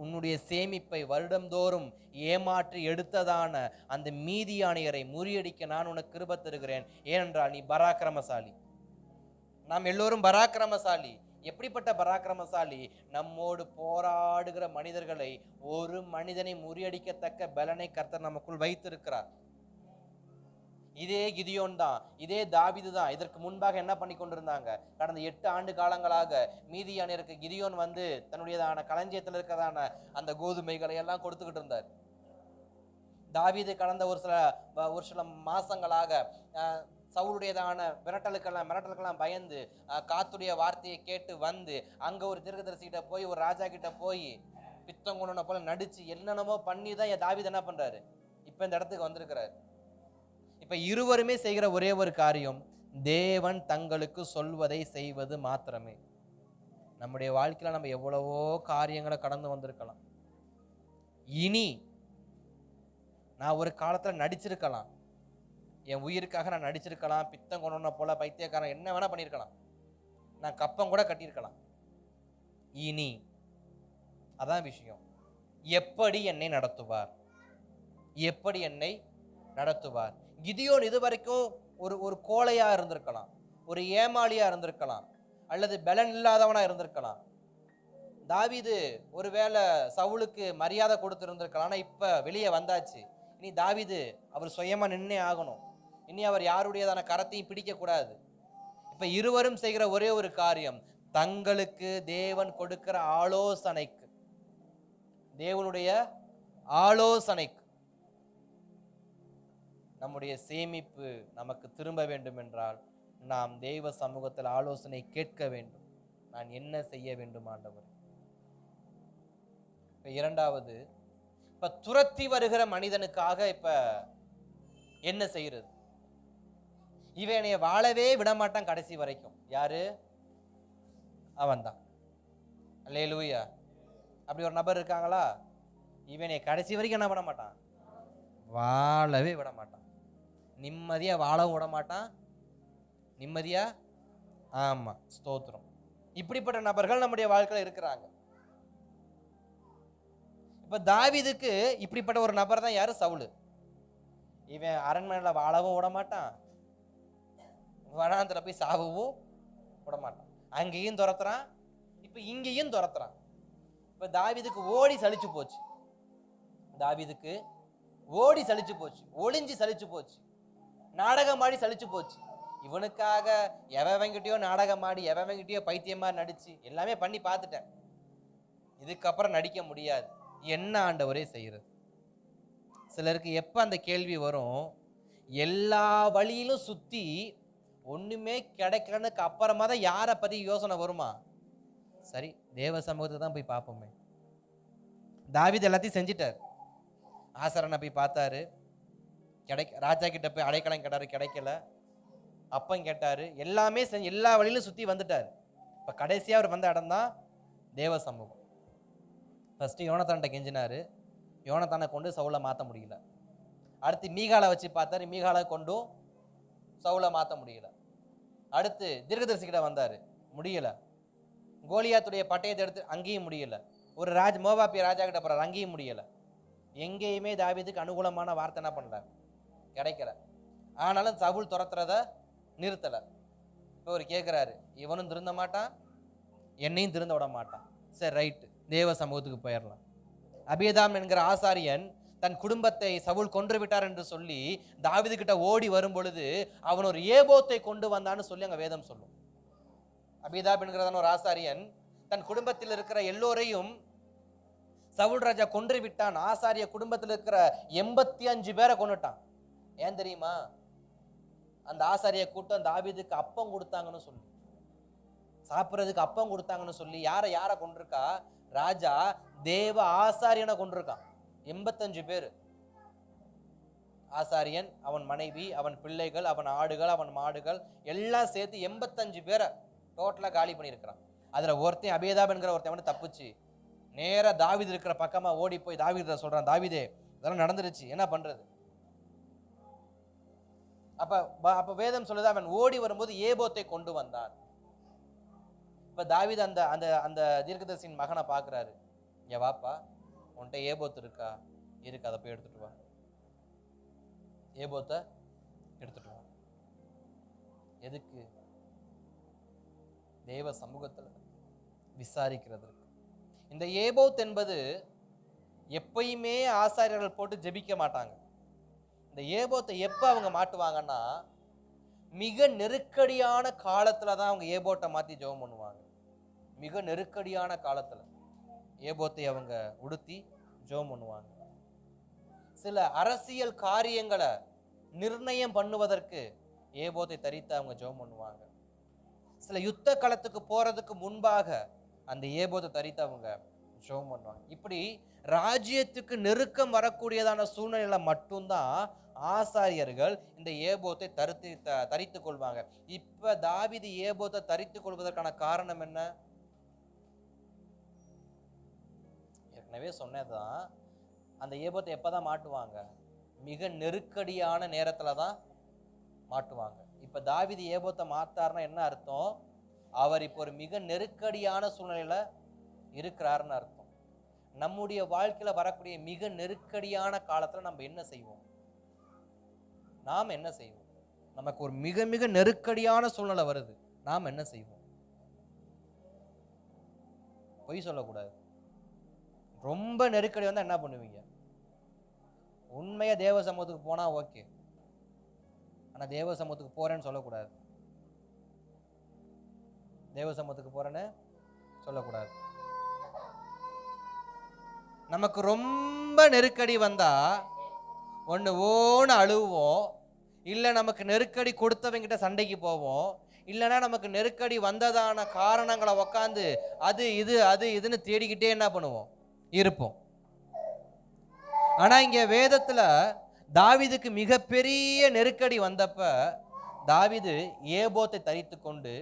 உன்னுடைய சேமிப்பை வருடந்தோறும் ஏமாற்றி எடுத்ததான அந்த மீதியானியரை முறியடிக்க நான் உனக்கு கிருபை தருகிறேன். ஏனென்றால் நீ பராக்கிரமசாலி. நாம் எல்லோரும் பராக்கிரமசாலி. எப்படிப்பட்ட பராக்கிரமசாலி? நம்மோடு போராடுகிற மனிதர்களை ஒரு மனிதனை முறியடிக்கத்தக்க பலனை கர்த்தர் நமக்குள் வைத்திருக்கிறார். இதே கிதியோன் தான், இதே தாவீது தான் இதற்கு முன்பாக என்ன பண்ணி கொண்டிருந்தாங்க? கடந்த 8 ஆண்டு காலங்களாக மீதியானியருக்கு கிதியோன் வந்து தன்னுடையதான களஞ்சியத்தில் இருக்கிறதான அந்த கோதுமைகளை எல்லாம் கொடுத்துக்கிட்டு இருந்தார். தாவீது கடந்த ஒரு சில மாசங்களாக சவுளுடையதான மிரட்டலுக்கெல்லாம் பயந்து காத்துடைய வார்த்தையை கேட்டு வந்து அங்க ஒரு தீர்க்கதரிசிகிட்ட போய் ஒரு ராஜா கிட்ட போய் பித்தம் கொண்டு போல நடிச்சு என்னென்னமோ பண்ணி தான் தாவீது என்ன பண்றாரு? இப்ப இந்த இடத்துக்கு வந்திருக்கிறாரு. இப்ப இருவருமே செய்கிற ஒரே ஒரு காரியம், தேவன் தங்களுக்கு சொல்வதை செய்வது மாத்திரமே. நம்முடைய வாழ்க்கையில நம்ம எவ்வளவோ காரியங்களை கடந்து வந்திருக்கலாம். இனி நான் ஒரு காலத்துல நடிச்சிருக்கலாம், என் உயிருக்காக நான் நடிச்சிருக்கலாம், பித்தம் கொண்டு போல பைத்தியக்காரன் என்ன வேணா பண்ணியிருக்கலாம், நான் கப்பம் கூட கட்டியிருக்கலாம். இனி அதான் விஷயம், எப்படி என்னை நடத்துவார்? எப்படி என்னை நடத்துவார்? கிதியோன் இதுவரைக்கும் ஒரு கோழையா இருந்திருக்கலாம், ஒரு ஏமாளியா இருந்திருக்கலாம், அல்லது பலன் இல்லாதவனா இருந்திருக்கலாம். தாவீது ஒருவேளை சவுலுக்கு மரியாதை கொடுத்திருந்திருக்கலாம். ஆனா இப்ப வெளியே வந்தாச்சு. இனி தாவீது அவர் சுயமா நின்னே ஆகணும். இனி அவர் யாருடையதான கரத்தையும் பிடிக்க கூடாது. இப்ப இருவரும் செய்கிற ஒரே ஒரு காரியம், தங்களுக்கு தேவன் கொடுக்கிற ஆலோசனைக்கு, தேவனுடைய ஆலோசனைக்கு நம்முடைய சேமிப்பு நமக்கு திரும்ப வேண்டும் என்றால் நாம் தெய்வ சமூகத்தில் ஆலோசனை கேட்க வேண்டும். நான் என்ன செய்ய வேண்டும் ஆண்டவர்? இப்ப இரண்டாவது, இப்ப துரத்தி வருகிற மனிதனுக்காக இப்ப என்ன செய்யறது? இவனைய வாழவே விடமாட்டான் கடைசி வரைக்கும். யாரு? அவன் தான். அல்லேலூயா. அப்படி ஒரு நபர் இருக்காங்களா? இவனை கடைசி வரைக்கும் என்ன பண்ண மாட்டான்? வாழவே விட மாட்டான். நிம்மதியா வாழவும் விட மாட்டான். நிம்மதியா, ஆமா, ஸ்தோத்திரம். இப்படிப்பட்ட நபர்கள் நம்முடைய வாழ்க்கையில இருக்கிறாங்க. இப்ப தாவீதுக்கு இப்படிப்பட்ட ஒரு நபர் தான் யாரு? சவுலு. இவன் அரண்மனையில வாழவும் விட மாட்டான், வனாந்திர போய் சாவவும் விட மாட்டான். அங்கேயும் துரத்துறான், இப்ப இங்கேயும் துரத்துறான். இப்ப தாவீதுக்கு ஓடி சலிச்சு போச்சு. தாவீதுக்கு ஓடி சலிச்சு போச்சு, ஒளிஞ்சு சலிச்சு போச்சு, நாடகம் ஆடி சலிச்சு போச்சு. இவனுக்காக எவங்கிட்டயோ நாடகம் ஆடி, எவங்கிட்டயோ பைத்தியமா நடிச்சு எல்லாமே பண்ணி பார்த்துட்டேன், இதுக்கப்புறம் நடிக்க முடியாது, என்ன ஆண்டவரே செய்யறது? சிலருக்கு எப்ப அந்த கேள்வி வரும், எல்லா வழியிலும் சுத்தி ஒண்ணுமே கிடைக்கலனுக்கு அப்புறமா தான் யாரை பத்தி யோசனை வருமா? சரி, தேவ சமூகத்தை தான் போய் பார்ப்போமே. தாவீது எல்லாத்தையும் செஞ்சிட்டார். ஆசரனை போய் பார்த்தாரு, ராஜா கிட்ட போய் அடைக்கலம் கேட்டாரு, கிடைக்கல. அப்பம் கேட்டாரு, எல்லாமே செஞ்சு எல்லா வழியிலும் சுத்தி வந்துட்டாரு. இப்ப கடைசியா அவர் வந்த இடம் தான் தேவ சமூகம். ஃபர்ஸ்ட் யோனத்தான்கிட்ட கெஞ்சினாரு, யோனத்தானை கொண்டு சவுலை மாற்ற முடியல. அடுத்து மீகாலை வச்சு பார்த்தாரு, மீகாலை கொண்டும் சவுலை மாற்ற முடியல. அடுத்து தீர்க்கதரிசிக்கிட்ட வந்தாரு, முடியல. கோலியாத்துடைய பட்டயத்தை எடுத்து அங்கேயும் முடியல. ஒரு மோவாபிய ராஜா கிட்ட போறாரு, அங்கேயும் முடியல. எங்கேயுமே தாவீதுக்கு அனுகூலமான வார்த்தை என்ன பண்ணல, கிடைக்கல. ஆனாலும் சவுல் துரத்துறத நிறுத்தல. இப்ப இப்போ அவர் கேட்குறாரு, இவனும் திருந்த மாட்டான், என்னையும் திருந்த விட மாட்டான். சரி ரைட்டு, தேவ சமூகத்துக்கு போயிடலாம். அபியதாம் என்கிற ஆசாரியன் தன் குடும்பத்தை சவுல் கொன்று விட்டார் என்று சொல்லி தாவீது கிட்ட ஓடி வரும் பொழுது அவன் ஒரு ஏபோத்தை கொண்டு வந்தான்னு சொல்லி அங்க வேதம் சொல்லும். அபியதாம் என்கிறதான ஒரு ஆசாரியன் தன் குடும்பத்தில் இருக்கிற எல்லோரையும் சவுல் ராஜா கொன்று விட்டான். ஆசாரிய குடும்பத்தில் இருக்கிற 85 பேரை கொண்டுட்டான். ஏன் தெரியுமா? அந்த ஆசாரிய கூட்டம் தாவீதுக்கு அப்பம் கொடுத்தாங்கன்னு சொல்லி, சாப்பிட்றதுக்கு அப்பம் கொடுத்தாங்கன்னு சொல்லி யாரை கொண்டிருக்கா? ராஜா தேவ ஆசாரியனை கொண்டிருக்கான். 85 பேர். ஆசாரியன், அவன் மனைவி, அவன் பிள்ளைகள், அவன் ஆடுகள், அவன் மாடுகள் எல்லாம் சேர்த்து 85 பேரை டோட்டலா காலி பண்ணியிருக்கிறான். அதுல ஒருத்தன் அபியதாப் என்கிற ஒருத்தன் தப்பிச்சு நேரா தாவீது இருக்கிற பக்கமா ஓடி போய் தாவீது சொல்றான், தாவீதே இதெல்லாம் நடந்துருச்சு, என்ன பண்றது? அப்ப வேதம் சொல்லுது, அவன் ஓடி வரும்போது ஏபோத்தை கொண்டு வந்தான். இப்ப தாவீது அந்த அந்த அந்த தீர்க்கதரிசியின் மகனை பாக்குறாரு. ஏ வாப்பா, உன்கிட்ட ஏபோத்து இருக்கா? இருக்கு, அதை போய் எடுத்துட்டு வா. ஏபோத்தை எடுத்துட்டு வா. எதுக்கு? தேவ சமூகத்துல விசாரிக்கிறதுக்கு. இந்த ஏபோத் என்பது எப்பயுமே ஆசாரியர்கள் போட்டு ஜெபிக்க மாட்டாங்க. இந்த ஏபோத்தை எப்ப அவங்க மாட்டுவாங்கன்னா, மிக நெருக்கடியான காலத்துல தான் அவங்க ஏபோட்டை மாத்தி ஜெபம் பண்ணுவாங்க. மிக நெருக்கடியான காலத்துல ஏபோத்தை அவங்க உடுத்தி ஜெபம் பண்ணுவாங்க. சில அரசியல் காரியங்களை நிர்ணயம் பண்ணுவதற்கு ஏபோத்தை தரித்து அவங்க ஜெபம் பண்ணுவாங்க. சில யுத்த களத்துக்கு போறதுக்கு முன்பாக அந்த ஏபோத்தை தரித்து அவங்க ஜெபம் பண்ணுவாங்க. இப்படி ராஜ்யத்துக்கு நெருக்கம் வரக்கூடியதான சூழ்நிலையில மட்டும்தான் ஆசாரியர்கள் இந்த ஏபோத்தை தரித்துக் கொள்வாங்க. இப்ப தாவீது ஏபோத்தை தரித்துக் கொள்வதற்கான காரணம் என்ன? ஏற்கனவே சொன்னதுதான், அந்த ஏபோத்தை எப்பதான் மாட்டுவாங்க? மிக நெருக்கடியான நேரத்துல தான் மாட்டுவாங்க. இப்ப தாவீது ஏபோத்தை மாத்தாருன்னா என்ன அர்த்தம்? அவர் இப்போ ஒரு மிக நெருக்கடியான சூழ்நிலையில இருக்கிறாருன்னு அர்த்தம். நம்முடைய வாழ்க்கையில வரக்கூடிய மிக நெருக்கடியான காலத்துல நம்ம என்ன செய்வோம்? நாம் என்ன செய்வோம்? நமக்கு ஒரு மிக மிக நெருக்கடியான சூழ்நிலை வருது, நாம் என்ன செய்வோம்? பொய் சொல்லக்கூடாது. ரொம்ப நெருக்கடி வந்தா என்ன பண்ணுவீங்க? உண்மையா தேவ சமூகத்துக்கு போனா ஓகே, ஆனா தேவ சமூகத்துக்கு போறேன்னு சொல்லக்கூடாது. தேவ சமூகத்துக்கு போறேன்னு சொல்லக்கூடாது. நமக்கு ரொம்ப நெருக்கடி வந்தா ஒன்று ஓன்னு அழுவோம், இல்லை நமக்கு நெருக்கடி கொடுத்தவங்கிட்ட சண்டைக்கு போவோம், இல்லைன்னா நமக்கு நெருக்கடி வந்ததான காரணங்களை உக்காந்து அது இது அது இதுன்னு தேடிக்கிட்டே என்ன பண்ணுவோம்? இருப்போம். ஆனா இங்க வேதத்துல தாவீதுக்கு மிகப்பெரிய நெருக்கடி வந்தப்ப தாவீது ஏபோத்தை தரித்து கொண்டு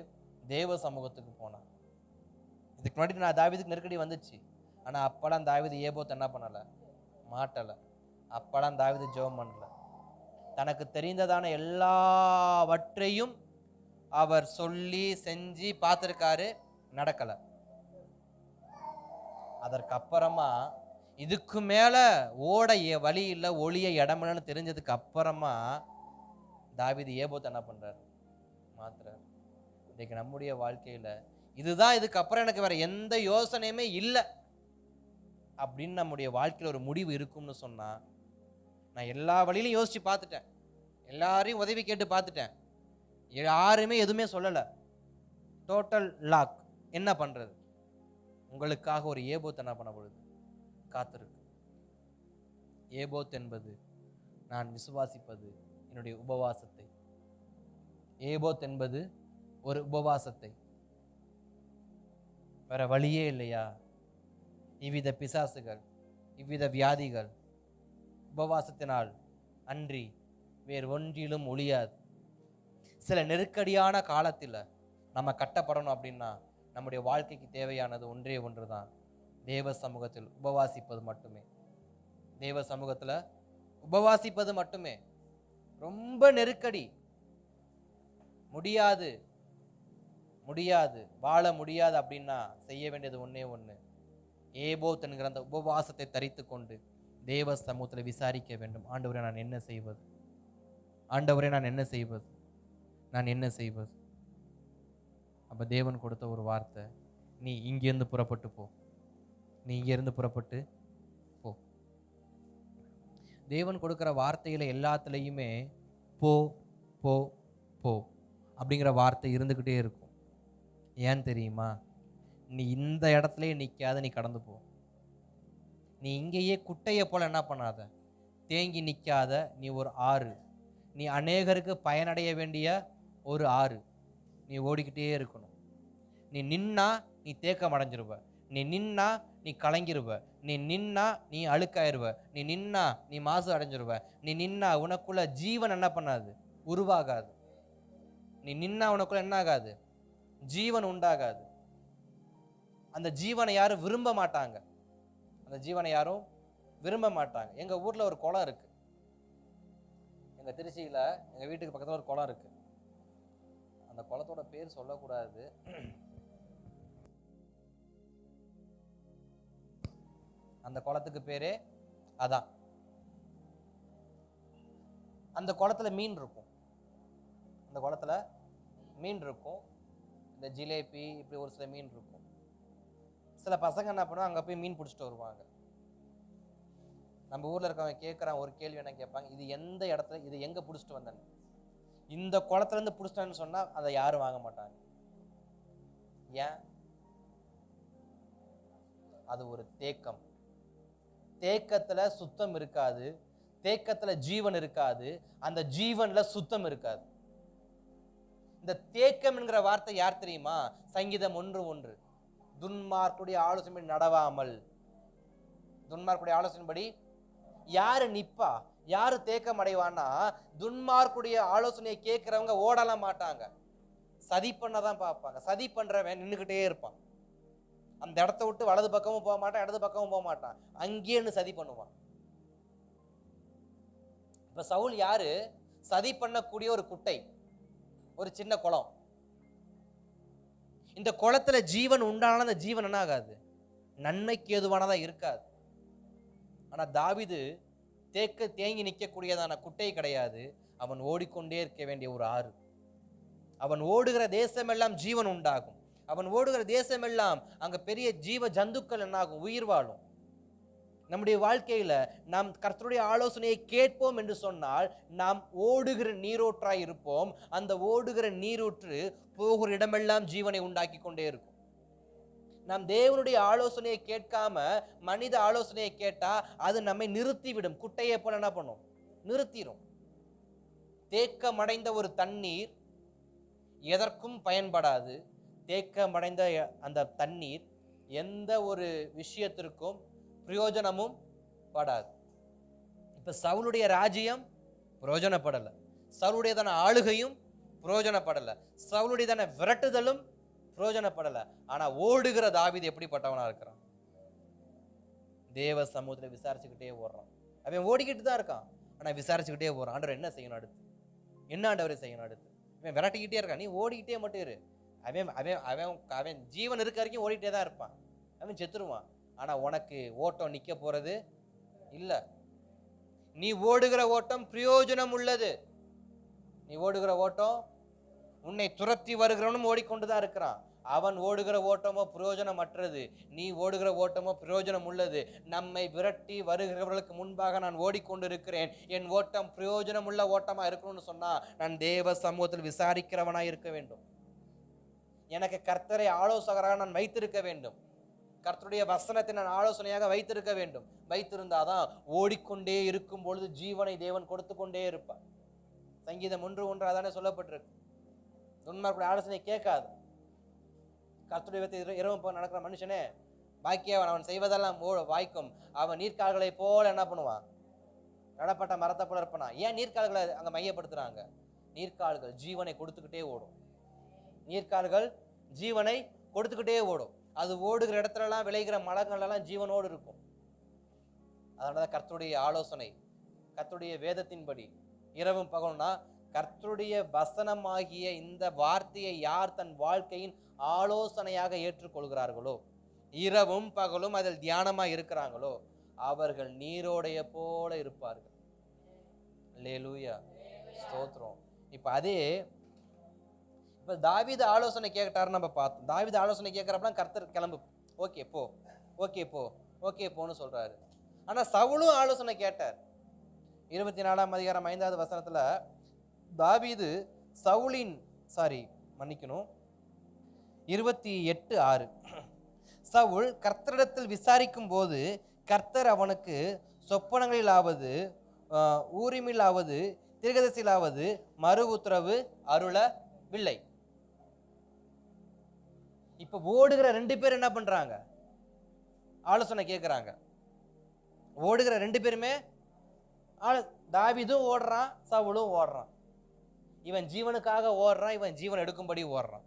தேவ சமூகத்துக்கு போனான். இதுக்கு முன்னாடி நான் தாவீதுக்கு நெருக்கடி வந்துச்சு, ஆனா அப்பெல்லாம் தாவீது ஏபோத்தை என்ன பண்ணல? மாட்டல. அப்பெல்லாம் தாவீது ஜெபம் பண்ணல. தனக்கு தெரிந்ததான எல்லாவற்றையும் அவர் சொல்லி செஞ்சு பார்த்திருக்காரு, நடக்கல. அதற்கு அப்புறமா இதுக்கு மேல ஓட வழி இல்லை, ஒளிய இடமில்லன்னு தெரிஞ்சதுக்கு அப்புறமா தாவீது ஏபோத்தை என்ன பண்றாரு? மாத்துறாரு. இன்னைக்கு நம்முடைய வாழ்க்கையில இதுதான், இதுக்கு அப்புறம் எனக்கு வேற எந்த யோசனையுமே இல்லை அப்படின்னு நம்முடைய வாழ்க்கையில் ஒரு முடிவு இருக்கும்னு சொன்னா, நான் எல்லா வழியிலும் யோசிச்சு பார்த்துட்டேன், எல்லாரையும் உதவி கேட்டு பார்த்துட்டேன், யாருமே எதுவுமே சொல்லலை, டோட்டல் லாக், என்ன பண்றது? உங்களுக்காக ஒரு ஏபோத் என்ன பண்ண பொழுது காத்திருக்கு. ஏபோத் என்பது நான் விசுவாசிப்பது என்னுடைய உபவாசத்தை. ஏபோத் என்பது ஒரு உபவாசத்தை. வேற வழியே இல்லையா? இவ்வித பிசாசுகள், இவ்வித வியாதிகள் உபவாசத்தினால் அன்றி வேறு ஒன்றிலும் ஒழியாது. சில நெருக்கடியான காலத்தில் நம்ம கட்டப்படணும் அப்படின்னா நம்முடைய வாழ்க்கைக்கு தேவையானது ஒன்றே ஒன்று தான், தேவ சமூகத்தில் உபவாசிப்பது மட்டுமே. தேவ சமூகத்தில் உபவாசிப்பது மட்டுமே. ரொம்ப நெருக்கடி, முடியாது முடியாது வாழ முடியாது அப்படின்னா செய்ய வேண்டியது ஒன்னே ஒன்று, ஏபோத் என்கிற அந்த உபவாசத்தை தரித்து கொண்டு தேவ சமூகத்தில் விசாரிக்க வேண்டும். ஆண்டவரே நான் என்ன செய்வது? ஆண்டவரே நான் என்ன செய்வது? நான் என்ன செய்வது? அப்போ தேவன் கொடுத்த ஒரு வார்த்தை, நீ இங்கேருந்து புறப்பட்டு போ, நீ இங்கேருந்து புறப்பட்டு போ. தேவன் கொடுக்குற வார்த்தையில் எல்லாத்துலேயுமே போ போ போ அப்படிங்கிற வார்த்தை இருந்துக்கிட்டே இருக்கும். ஏன் தெரியுமா? நீ இந்த இடத்துலயே நிற்காத, நீ கடந்து போ. நீ இங்கேயே குட்டையை போல என்ன பண்ணாத, தேங்கி நிற்காத. நீ ஒரு ஆறு, நீ அநேகருக்கு பயனடைய வேண்டிய ஒரு ஆறு. நீ ஓடிக்கிட்டே இருக்கணும். நீ நின்னா நீ தேக்கம் அடைஞ்சிருவ, நீ நின்னா நீ கலங்கிருவ, நீ நின்னா நீ அழுக்காயிருவ, நீ நின்னா நீ மாசு அடைஞ்சிருவ, நீ நின்னா உனக்குள்ள ஜீவன் என்ன பண்ணாது, உருவாகாது. நீ நின்னா உனக்குள்ள என்ன ஆகாது, ஜீவன் உண்டாகாது. அந்த ஜீவனை யாரும் விரும்ப மாட்டாங்க, அந்த ஜீவனை யாரும் விரும்ப மாட்டாங்க. எங்க ஊர்ல ஒரு குளம் இருக்கு, எங்க திருச்சியில எங்க வீட்டுக்கு பக்கத்துல ஒரு குளம் இருக்கு. அந்த குளத்தோட பேர் சொல்லக்கூடாது. அந்த குளத்துக்கு பேரே அதான். அந்த குளத்துல மீன் இருக்கும், அந்த குளத்துல மீன் இருக்கும். இந்த ஜிலேபி இப்படி ஒரு சில மீன் இருக்கும். சில பசங்க என்ன பண்ணுவாங்க, அங்க போய் மீன் பிடிச்சிட்டு வருவாங்க. நம்ம ஊர்ல இருக்கவங்க கேட்கறான், ஒரு கேள்வி என்ன கேட்பாங்க, இது எந்த இடத்துல, இது எங்க பிடிச்சிட்டு வந்தேன்னு. இந்த குளத்துல இருந்து பிடிச்சிட்டான்னு சொன்னா அதை யாரும் வாங்க மாட்டாங்க. ஏன்? அது ஒரு தேக்கம். தேக்கத்துல சுத்தம் இருக்காது, தேக்கத்துல ஜீவன் இருக்காது, அந்த ஜீவன்ல சுத்தம் இருக்காது. இந்த தேக்கம் என்கிற வார்த்தை யார் தெரியுமா? சங்கீதம் 1:1, துன்மார்க்குடைய ஆலோசனை நடவாமல். துன்மார்க்குடைய ஆலோசனைப்படி யாரு நிப்பா, யாரு தேக்கம் அடைவான்னா, துன்மார்க்குடைய ஆலோசனையை கேட்கிறவங்க ஓடலாம் மாட்டாங்க, சதி பண்ணதான் பார்ப்பாங்க. சதி பண்றவன் நின்றுகிட்டே இருப்பான். அந்த இடத்த விட்டு வலது பக்கமும் போக மாட்டான், இடது பக்கமும் போக மாட்டான், அங்கேயே சதி பண்ணுவான். இப்ப சவுல் யாரு? சதி பண்ணக்கூடிய ஒரு குட்டை, ஒரு சின்ன குளம். இந்த குளத்துல ஜீவன் உண்டான அந்த ஜீவன் என்ன ஆகாது, நன்மைக்கு ஏதுவானதா இருக்காது. ஆனா தாவீது தேங்கி நிற்கக்கூடியதான குட்டை கிடையாது, அவன் ஓடிக்கொண்டே இருக்க வேண்டிய ஒரு ஆறு. அவன் ஓடுகிற தேசமெல்லாம் ஜீவன் உண்டாகும். அவன் ஓடுகிற தேசமெல்லாம் அங்க பெரிய ஜீவ ஜந்துக்கள் என்னாகும், உயிர் வாழும். நம்முடைய வாழ்க்கையில நாம் கர்த்தருடைய ஆலோசனையை கேட்போம் என்று சொன்னால் நாம் ஓடுகிற நீரூற்றாய் இருப்போம். அந்த ஓடுகிற நீரூற்று போகிற இடமெல்லாம் ஜீவனை உண்டாக்கி கொண்டே இருக்கும். நாம் தேவனுடைய ஆலோசனையை கேட்காம மனித ஆலோசனையை கேட்டா அது நம்மை நிறுத்திவிடும். குட்டையை போல என்ன பண்ணும், நிறுத்திடும். தேக்கமடைந்த ஒரு தண்ணீர் எதற்கும் பயன்படாது. தேக்கமடைந்த அந்த தண்ணீர் எந்த ஒரு விஷயத்திற்கும் பிரயோஜனமும் படாது. இப்ப சவுலுடைய ராஜ்யம் பிரயோஜனப்படல, சவுலுடையதான ஆளுகையும் பிரயோஜனப்படல, சவுலுடையதான விரட்டுதலும் பிரயோஜனப்படல. ஆனா ஓடுகிற தாவீது எப்படிப்பட்டவனா இருக்கிறான்? தேவ சமூகத்துல விசாரிச்சுக்கிட்டே ஓடுறான். அவன் ஓடிக்கிட்டு தான் இருக்கான், ஆனா விசாரிச்சுக்கிட்டே போறான். ஆண்டவர் என்ன செய்யணும் அடுத்து, என்ன ஆண்டவரை செய்யணும் அடுத்து. அவன் விரட்டிக்கிட்டே இருக்கான், நீ ஓடிக்கிட்டே மட்டும் இரு. அவன் அவன் அவன் அவன் ஜீவன் இருக்க வரைக்கும் ஓடிக்கிட்டே தான் இருப்பான், அவன் செத்துருவான். ஆனா உனக்கு ஓட்டம் நிக்க போறது இல்ல. நீ ஓடுகிற ஓட்டம் பிரயோஜனம் உள்ளது. நீ ஓடுகிற ஓட்டம், உன்னை துரத்தி வருகிறவனும் ஓடிக்கொண்டுதான் இருக்கிறான், அவன் ஓடுகிற ஓட்டமோ பிரயோஜனமற்றது, நீ ஓடுகிற ஓட்டமோ பிரயோஜனம் உள்ளது. நம்மை விரட்டி வருகிறவர்களுக்கு முன்பாக நான் ஓடிக்கொண்டிருக்கிறேன். என் ஓட்டம் பிரயோஜனம் உள்ள ஓட்டமா இருக்கணும்னு சொன்னா நான் தேவ சமூகத்தில் விசாரிக்கிறவனா இருக்க வேண்டும். எனக்கு கர்த்தரை ஆலோசகராக நான் வைத்திருக்க வேண்டும். கர்த்தருடைய வசனத்தை நான் ஆலோசனையாக வைத்திருக்க வேண்டும். வைத்திருந்தாதான் ஓடிக்கொண்டே இருக்கும் பொழுது ஜீவனை தேவன் கொடுத்து கொண்டே இருப்பார். சங்கீதம் 1:1 அதானே சொல்லப்பட்டிருக்கு. துன்மார்க்குடைய ஆலோசனை கேட்காது. கர்த்தருடைய இரவும் போல் நடக்கிற மனுஷனே பாக்கியவன், அவன் செய்வதெல்லாம் வாய்க்கும். அவன் நீர்க்கால்களை போல என்ன பண்ணுவான், நடப்பட்ட மரத்தை போல இருப்பானா. ஏன் நீர்க்கால்களை அங்க மையப்படுத்துறாங்க? நீர்க்கால்கள் ஜீவனை கொடுத்துக்கிட்டே ஓடும். நீர்க்கால்கள் ஜீவனை கொடுத்துக்கிட்டே ஓடும். அது ஓடுகிற இடத்துல எல்லாம் விளைகிற மரங்கள் எல்லாம் ஜீவனோடு இருக்கும். அதனாலதான் கர்த்தருடைய ஆலோசனை, கர்த்தருடைய வேதத்தின்படி இரவும் பகலும்னா, கர்த்தருடைய வசனமாகிய இந்த வார்த்தையை யார் தன் வாழ்க்கையின் ஆலோசனையாக ஏற்றுக்கொள்கிறார்களோ, இரவும் பகலும் அதில் தியானமாக இருக்கிறாங்களோ, அவர்கள் நீரோடைய போல இருப்பார்கள். அல்லேலூயா, ஸ்தோத்திரம். இப்ப அதே இப்போ தாவீது ஆலோசனை கேட்டாருன்னு நம்ம பார்த்தோம். தாவீது ஆலோசனை கேட்குறப்பலாம் கர்த்தர் கிளம்பு, ஓகே போ, ஓகே போ, ஓகே போன்னு சொல்றாரு. ஆனால் சவுலும் ஆலோசனை கேட்டார். 24ஆம் அதிகாரம் 5வது வசனத்துல தாவீது சவுலின் மன்னிக்கணும் 28:6 சவுல் கர்த்தரிடத்தில் விசாரிக்கும் போது கர்த்தர் அவனுக்கு சொப்பனங்களிலாவது ஊரிமிலாவது தீர்க்கதரிசியிலாவது மறு உத்தரவு அருளவில்லை. இப்ப ஓடுகிற 2 பேர் என்ன பண்றாங்க? ஆலோசனை கேட்கிறாங்க. ஓடுகிற 2 பேருமே தாவீதும் ஓடுறான், சவுலும் ஓடுறான். இவன் ஜீவனுக்காக ஓடுறான், இவன் ஜீவன் எடுக்கும்படி ஓடுறான்.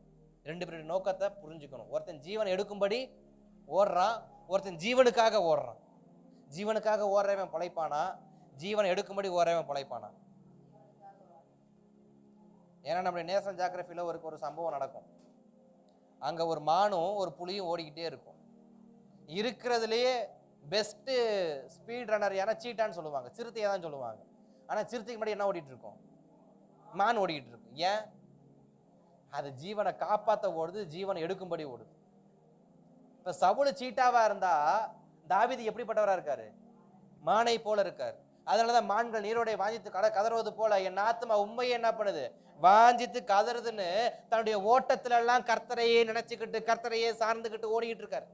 2 பேருடைய நோக்கத்தை புரிஞ்சுக்கணும். ஒருத்தன் ஜீவன் எடுக்கும்படி ஓடுறான், ஒருத்தன் ஜீவனுக்காக ஓடுறான். ஜீவனுக்காக ஓடுறவன் பிழைப்பானா, ஜீவன் எடுக்கும்படி ஓடுறவன் பிழைப்பானா? ஏன்னா நம்முடைய நேஷனல் ஜியோகிராஃபியில் ஒரு சம்பவம் நடக்கும். அங்கே ஒரு மானும் ஒரு புலியும் ஓடிக்கிட்டே இருக்கும். இருக்கிறதுலேயே பெஸ்ட்டு ஸ்பீட் ரன்னர் யாரா சீட்டான்னு சொல்லுவாங்க, சிறுத்தையை தான் சொல்லுவாங்க. ஆனால் சிறுத்தைக்கு முன்னாடி என்ன ஓடிட்டு இருக்கும்? மான் ஓடிக்கிட்டு இருக்கும். ஏன்? அது ஜீவனை காப்பாற்ற ஓடுது, ஜீவனை எடுக்கும்படி ஓடுது. இப்போ சவுல் சீட்டாவா இருந்தா தாவீது எப்படிப்பட்டவரா இருக்காரு? மானை போல இருக்காரு. அதனாலதான் மான்கள் நீரோடை வாஞ்சித்து கதறுவது போல என் ஆத்மா உண்மையை என்ன பண்ணுது? வாஞ்சித்து கதறுதுன்னு தன்னுடைய ஓட்டத்துல எல்லாம் கர்த்தரையே நினைச்சுக்கிட்டு கர்த்தரையே சார்ந்துகிட்டு ஓடிக்கிட்டு இருக்காரு.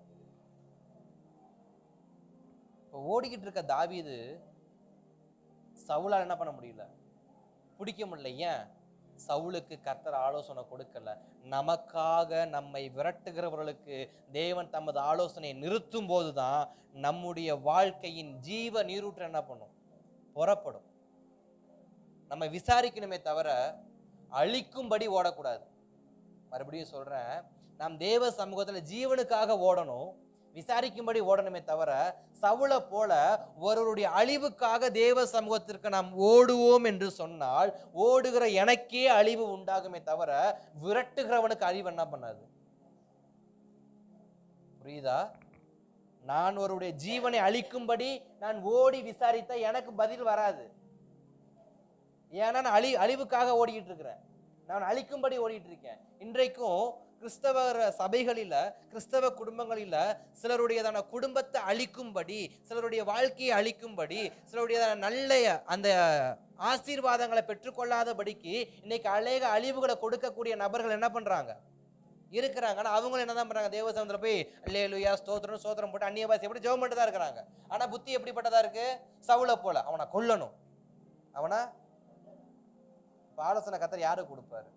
ஓடிக்கிட்டு இருக்க தாவீது சவுலால் என்ன பண்ண முடியல? பிடிக்க முடியல. ஏன்? சவுலுக்கு கர்த்தர் ஆலோசனை கொடுக்கல. நமக்காக நம்மை விரட்டுகிறவர்களுக்கு தேவன் தமது ஆலோசனையை நிறுத்தும் போதுதான் நம்முடைய வாழ்க்கையின் ஜீவ நீரூற்று என்ன பண்ணும்? புறப்படும். நம்ம விசாரிக்கணுமே தவிர அழிக்கும்படி ஓடக்கூடாது. மறுபடியும் சொல்றேன், நாம் தேவ சமூகத்துல ஜீவனுக்காக ஓடணும், விசாரிக்கும்படி ஓடணுமே தவிர சவுலை போல ஒருவருடைய அழிவுக்காக தேவ சமூகத்திற்கு நாம் ஓடுவோம் என்று சொன்னால் ஓடுகிற எனக்கே அழிவு உண்டாகுமே தவிர விரட்டுகிறவனுக்கு அழிவு என்ன பண்ணாது. புரியுதா? நான் ஒருவருடைய ஜீவனை அழிக்கும்படி நான் ஓடி விசாரித்த எனக்கு பதில் வராது. ஏன்னா நான் அழிவுக்காக ஓடிக்கிட்டு இருக்கிறேன், நான் அழிக்கும்படி ஓடிட்டு இருக்கேன். இன்றைக்கும் கிறிஸ்தவ சபைகளில கிறிஸ்தவ குடும்பங்களில சிலருடையதான குடும்பத்தை அழிக்கும்படி, சிலருடைய வாழ்க்கையை அழிக்கும்படி, சிலருடைய நல்ல அந்த ஆசீர்வாதங்களை பெற்றுக்கொள்ளாதபடிக்கு இன்னைக்கு அநேக அழிவுகளை கொடுக்கக்கூடிய நபர்கள் என்ன பண்றாங்க? இருக்கிறாங்க. ஆனா அவங்களும் என்னதான் பண்றாங்க? தேவசனத்துல போய் அல்லேலூயா ஸ்தோத்திரம் ஸ்தோத்திரம் போட்டு அந்நிய பாஷை எப்படி ஜெபம் பண்ணிட்டு தான் இருக்கிறாங்க. ஆனா புத்தி எப்படிப்பட்டதா இருக்கு? சவுலை போல. அவனை கொல்லணும். அவனை ஆலோசனை கர்த்தர் யாருக்கு கொடுப்பாரு?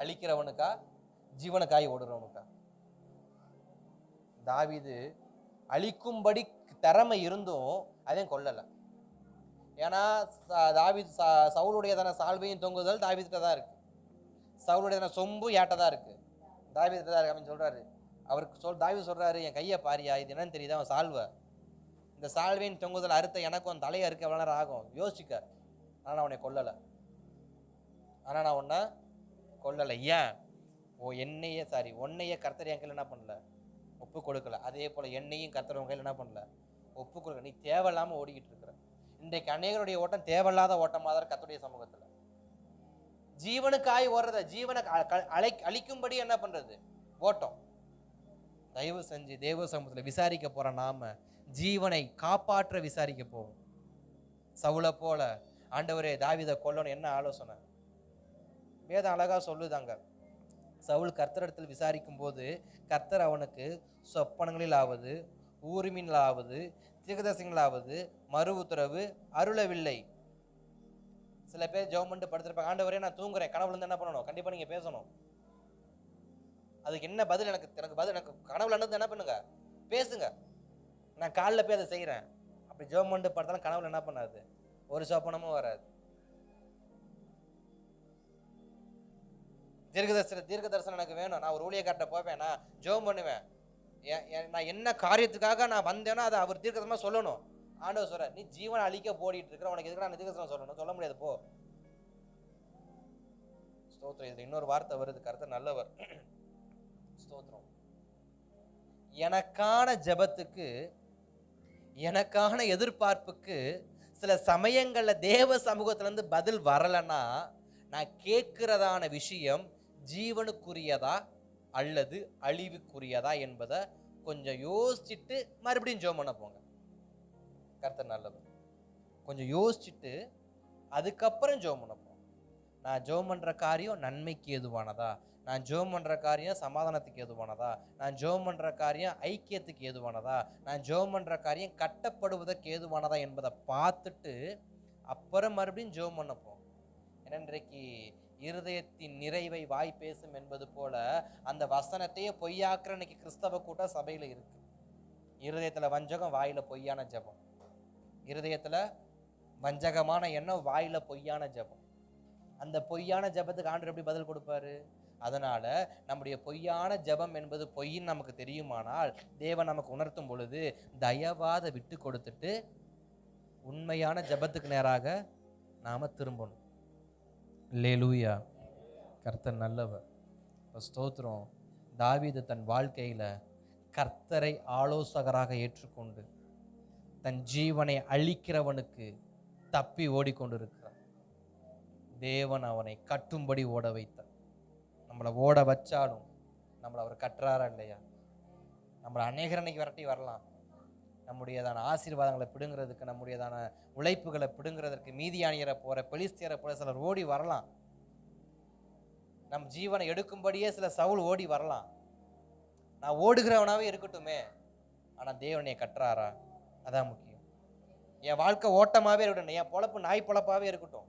அழிக்கிறவனுக்கா, ஜீவனுக்காய் ஓடுறவனுக்கா? தாவீது அழிக்கும்படி திறமை இருந்தும் அதையும் கொல்லல. ஏன்னா தாவீது சவுலுடையதான சால்வையும் தொங்குதல் தாவீதுட்ட தான் இருக்கு, சவுலுடையதான சொம்பு ஏட்ட தான் இருக்கு, தாவீதுட்ட தான் இருக்கு அப்படின்னு சொல்றாரு. அவருக்கு தாவீது சொல்றாரு, என் கையை பாரியா, இது என்னன்னு தெரியுது? அவன் சால்வை, இந்த சால்வையின் தொங்குதல் அறுத்த எனக்கும் தலையா இருக்க எவ்வளோ நேரம் ஆகும் யோசிக்க. ஆனா நான் உன்னை கொல்லலை. ஆனா நான் உன்னை கொல்லலை. ஏன்? உன்னையே கர்த்தர் என் கையில் என்ன பண்ணல? ஒப்பு கொடுக்கல. அதே போல என்னையும் கர்த்தர் உன் கையில் என்ன பண்ணல? ஒப்பு கொடுக்கல. நீ தேவையில்லாம ஓடிக்கிட்டு இருக்கிற. இன்றைக்கு அநேகருடைய ஓட்டம் தேவையில்லாத ஓட்டமாக தான் கர்த்தருடைய சமூகத்துல. ஜீவனுக்காய் ஓடுறத ஜீவனை அழிக்கும்படி என்ன பண்றது? ஓட்டம். தயவு செஞ்சு தேவ சமூகத்துல விசாரிக்க போற நாம ஜீவனை காப்பாற்ற விசாரிக்க போவோம். சவுலை போல ஆண்டவரே தாவீதை கொல்லணும். என்ன ஆலோசனை? வேதம் அழகா சொல்லுதாங்க. சவுல் கர்த்தரிடத்தில் விசாரிக்கும் போது கர்த்தர் அவனுக்கு சொப்பனங்களிலாவது ஊரிமிலாவது தீர்க்கதரிசிகளாவது மறு உத்தரவு அருளவில்லை. சில பேர் ஜெபம் பண்ணிட்டு படுத்திருப்பாங்க, ஆண்டவரே நான் தூங்குறேன், கனவுல இருந்து என்ன பண்ணணும்? கண்டிப்பா நீங்க பேசணும். அதுக்கு என்ன பதில்? எனக்கு கனவுல இருந்து என்ன பண்ணுங்க? பேசுங்க. நான் காலில் போய் அதை செய்யறேன். அப்படி ஜெபம் பண்ணிட்டு படுத்தாலும் கனவுல என்ன பண்ணாது? ஒரு சொப்பனமும் வராது. தீர்க்க தரிசனம் எனக்கு வேணும். நான் ஒரு ஊழியக்கார்ட்ட போவேன், நான் ஜெபம் பண்ணுவேன், நான் என்ன காரியத்துக்காக நான் வந்தேனோ அதை அவர் தீர்க்க தரிசனமா சொல்லணும். ஆண்டவர் சொல்ற, நீ ஜீவனை அழிக்க போடிட்டு இருக்கிற, உனக்கு எதுக்கு நான் தீர்க்க தரிசனம் சொல்லணும்? சொல்ல முடியாது, போ. ஸ்தோத்திரம். இதுல இன்னொரு வார்த்தை வருது, கர்த்தர் நல்லவர். ஸ்தோத்திரம். எனக்கான ஜெபத்துக்கு, எனக்கான எதிர்பார்ப்புக்கு சில சமயங்கள்ல தேவ சமூகத்துல இருந்து பதில் வரலன்னா நான் கேட்கிறதான விஷயம் ஜீவனுக்குரியதா அல்லது அழிவுக்குரியதா என்பதை கொஞ்சம் யோசிச்சுட்டு மறுபடியும் ஜெபம் பண்ண போங்க. கர்த்தர் நல்லவர். கொஞ்சம் யோசிச்சுட்டு அதுக்கப்புறம் ஜெபம் பண்ண போங்க. நான் ஜெபம் பண்ற காரியம் நன்மைக்கு ஏதுவானதா, நான் ஜெபம் பண்ற காரியம் சமாதானத்துக்கு ஏதுவானதா, நான் ஜெபம் பண்ற காரியம் ஐக்கியத்துக்கு ஏதுவானதா, நான் ஜெபம் பண்ற காரியம் கட்டப்படுவதற்கு ஏதுவானதா என்பதை பார்த்துட்டு அப்புறம் மறுபடியும் ஜெபம் பண்ண போங்க. ஏன்னா இன்றைக்கு இருதயத்தின் நிறைவை வாய் பேசும் என்பது போல அந்த வசனத்தையே பொய்யாக்குற இன்னைக்கு கிறிஸ்தவ கூட்டம் சபையில இருக்கு. இருதயத்துல வஞ்சகம், வாயில பொய்யான ஜெபம். இருதயத்துல வஞ்சகமான எண்ணம், வாயில பொய்யான ஜெபம். அந்த பொய்யான ஜெபத்துக்கு ஆண்டவர் எப்படி பதில் கொடுப்பாரு? அதனால நம்முடைய பொய்யான ஜெபம் என்பது பொய்ன்னு நமக்கு தெரியுமானால் தேவன் நமக்கு உணர்த்தும் பொழுது தயவாத விட்டு கொடுத்துட்டு உண்மையான ஜெபத்துக்கு நேராக நாம திரும்பணும். அல்லேலூயா. கர்த்தர் நல்லவர். ஸ்தோத்திரம். தாவீது தன் வாழ்க்கையில கர்த்தரை ஆலோசகராக ஏற்றுக்கொண்டு தன் ஜீவனை அழிக்கிறவனுக்கு தப்பி ஓடிக்கொண்டிருக்கிறார். தேவன் அவனை கட்டும்படி ஓட வைத்தார். நம்மளை ஓட வச்சாலும் நம்மளை அவர் கட்டுறாரா இல்லையா? நம்மளை அநேகர் அன்னைக்கு விரட்டி வரலாம். நம்முடையதான ஆசீர்வாதங்களை பிடுங்கிறதுக்கு, நம்முடையதான உழைப்புகளை பிடுங்கிறதுக்கு மீதியானியரை போற, பெலிஸ்தியரை போல சிலர் ஓடி வரலாம். நம் ஜீவனை எடுக்கும்படியே சில சவுல் ஓடி வரலாம். நான் ஓடுகிறவனாவே இருக்கட்டுமே, ஆனா தேவனைய கட்டுறாரா? அதான் முக்கியம். என் வாழ்க்கை ஓட்டமாவே இருக்கட்டும், என் பொழப்பு நாய் பொழப்பாவே இருக்கட்டும்,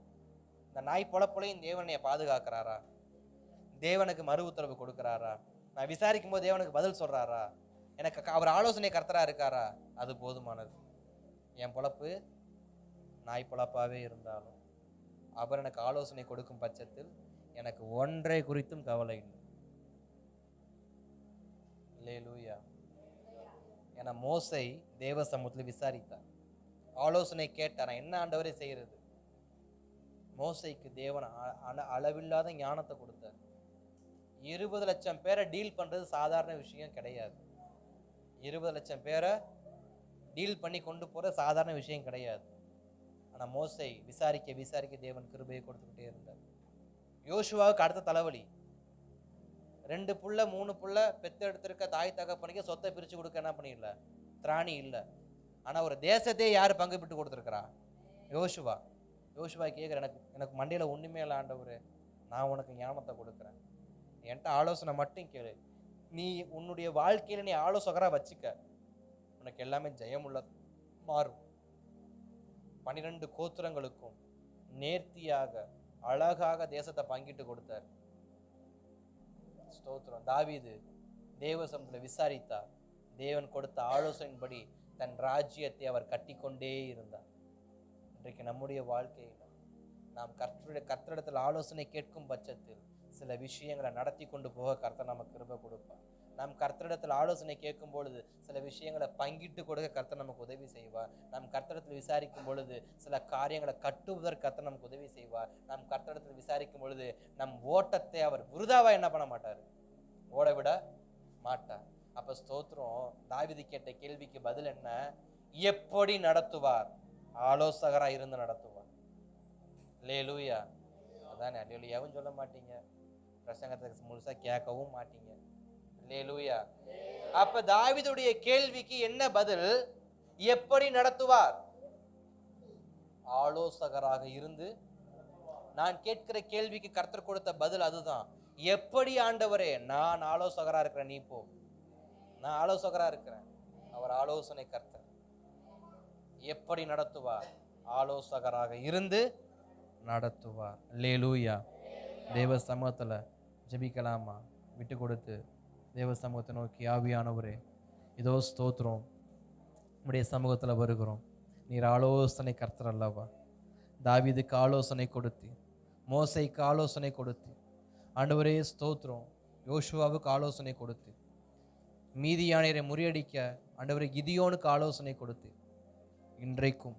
இந்த நாய் பொழப்புலையும் தேவனைய பாதுகாக்கிறாரா? தேவனுக்கு மறு உத்தரவு கொடுக்கிறாரா? நான் விசாரிக்கும் போது தேவனுக்கு பதில் சொல்றாரா? எனக்கு அவர் ஆலோசனை கர்த்தரா இருக்காரா? அது போதுமானது. என் பொழப்பு நாய் பொழப்பாவே இருந்தாலும் அவர் எனக்கு ஆலோசனை கொடுக்கும் பட்சத்தில் எனக்கு ஒன்றை குறித்தும் கவலை இல்லை. அல்லேலூயா. என மோசை தேவ சமூகத்தில் விசாரித்தார், ஆலோசனை கேட்டார். நான் என்ன ஆண்டவரே செய்யறது? மோசைக்கு தேவன் அளவில்லாத ஞானத்தை கொடுத்தார். 20 லட்சம் பேரை டீல் பண்றது சாதாரண விஷயம் கிடையாது. 20 லட்சம் பேரை டீல் பண்ணி கொண்டு போற சாதாரண விஷயம் கிடையாது. ஆனா மோசை விசாரிக்க விசாரிக்க தேவன் கிருபையை கொடுத்துக்கிட்டே இருந்தார். யோசுவாவுக்கு அடுத்த தலைவலி. 2 புள்ள 3 புள்ள பெத்தெடுத்திருக்க தாய் தகப்பனுக்கு சொத்தை பிரிச்சு கொடுக்க என்ன பண்ணிடல, திராணி இல்லை. ஆனா ஒரு தேசத்தையே யாரு பங்கு விட்டு கொடுத்துருக்கிறா? யோசுவா. யோசுவா கேட்குற, எனக்கு மண்டையில ஒண்ணுமே இல்லை ஆண்டவரே, நான் உனக்கு ஞானத்தை கொடுக்குறேன், என்கிட்ட ஆலோசனை மட்டும் கேளு. நீ உன்னுடைய வாழ்க்கையில நீ ஆலோசகரா வச்சுக்க, உனக்கு எல்லாமே ஜெயமுள்ள மாறும். 12 கோத்திரங்களுக்கும் நேர்த்தியாக அழகாக தேசத்தை பங்கிட்டு கொடுத்தார். ஸ்தோத்திரம். தாவீது தேவ சமூகத்துல விசாரித்தார். தேவன் கொடுத்த ஆலோசனையின்படி தன் ராஜ்யத்தை அவர் கட்டிக்கொண்டே இருந்தார். இன்றைக்கு நம்முடைய வாழ்க்கையில் நாம் கர்த்தரிடத்தில் ஆலோசனை கேட்கும் பட்சத்தில் சில விஷயங்களை நடத்தி கொண்டு போக கர்த்தர் நமக்கு கிருபை கொடுப்பார். நாம் கர்த்தரிடத்தில் ஆலோசனை கேட்கும் பொழுது சில விஷயங்களை பங்கிட்டு கொடுக்க கர்த்தர் நமக்கு உதவி செய்வார். நாம் கர்த்தரிடத்தில் விசாரிக்கும் பொழுது சில காரியங்களை கட்டுவதற்கு கர்த்தர் நமக்கு உதவி செய்வார். நாம் கர்த்தரிடத்தில் விசாரிக்கும் பொழுது நம் ஓட்டத்தை அவர் விருதாவா என்ன பண்ண மாட்டார், ஓட விட மாட்டார். அப்ப ஸ்தோத்திரம். தாவீது கேட்ட கேள்விக்கு பதில் என்ன? எப்படி நடத்துவார்? ஆலோசகரா இருந்து நடத்துவார். அல்லேலூயா. அதானே. அல்லேலூயாவும் சொல்ல மாட்டீங்க, பிரசங்கத்துக்கு முழுசா கேட்கவும் மாட்டீங்க. அல்லேலூயா. அப்ப தாவீதுடைய கேள்விக்கு என்ன பதில்? எப்படி நடத்துவார்? ஆலோசகராக இருந்து. நான் கேட்கிற கேள்விக்கு கர்த்தர் கொடுத்த பதில் அதுதான். எப்படி ஆண்டவரே? நான் ஆலோசகரா இருக்கிறேன், நீ போ. நான் ஆலோசகரா இருக்கிறேன், அவர் ஆலோசனை கர்த்தர். எப்படி நடத்துவார்? ஆலோசகராக இருந்து நடத்துவார். அல்லேலூயா. தேவ சமூகத்துல ஜெபிக்கலாமா? விட்டு கொடுத்து தேவ சமூகத்தை நோக்கி, ஆவியானவரே இதோ ஸ்தோத்திரம், உம்முடைய சமூகத்துல வருகிறோம். நீர் ஆலோசனை கர்த்தர் அல்லவா? தாவீதுக்கு ஆலோசனை கொடுத்து, மோசைக்கு ஆலோசனை கொடுத்து, ஆண்டவரே ஸ்தோத்திரம், யோசுவாவுக்கு ஆலோசனை கொடுத்து, மீதியானியரை முறியடிக்க ஆண்டவரே கிதியோனுக்கு ஆலோசனை கொடுத்து, இன்றைக்கும்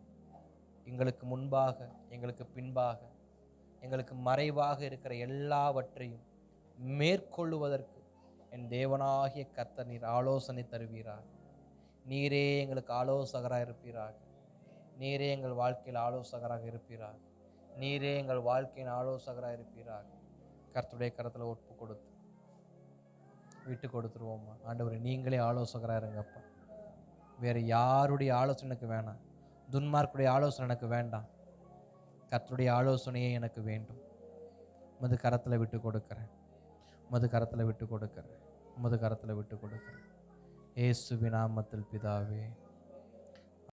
எங்களுக்கு முன்பாக, எங்களுக்கு பின்பாக, எங்களுக்கு மறைவாக இருக்கிற எல்லாவற்றையும் மேற்கொள்ளுவதற்கு என் தேவனாகிய கர்த்தர் நீர் ஆலோசனை தருவீராக. நீரே எங்களுக்கு ஆலோசகராக இருப்பீராக. நீரே எங்கள் வாழ்க்கையில் ஆலோசகராக இருப்பீராக. நீரே எங்கள் வாழ்க்கையின் ஆலோசகராக இருப்பீராக. கர்த்தருடைய கரத்தில் ஒப்பு கொடுத்து விட்டு கொடுத்துருவோம்மா. ஆண்டவரே, நீங்களே ஆலோசகராக இருங்கப்பா. வேறு யாருடைய ஆலோசனை எனக்கு வேணாம், துன்மார்க்குடைய ஆலோசனை எனக்கு வேண்டாம், கர்த்தருடைய ஆலோசனையே எனக்கு வேண்டும். உமது கரத்தில் விட்டு கொடுக்கிறேன், உமது கரத்தில் விட்டு கொடுக்கிறேன், உமது கரத்தில் விட்டு கொடுக்கிறேன். இயேசுவின் நாமத்தில் பிதாவே.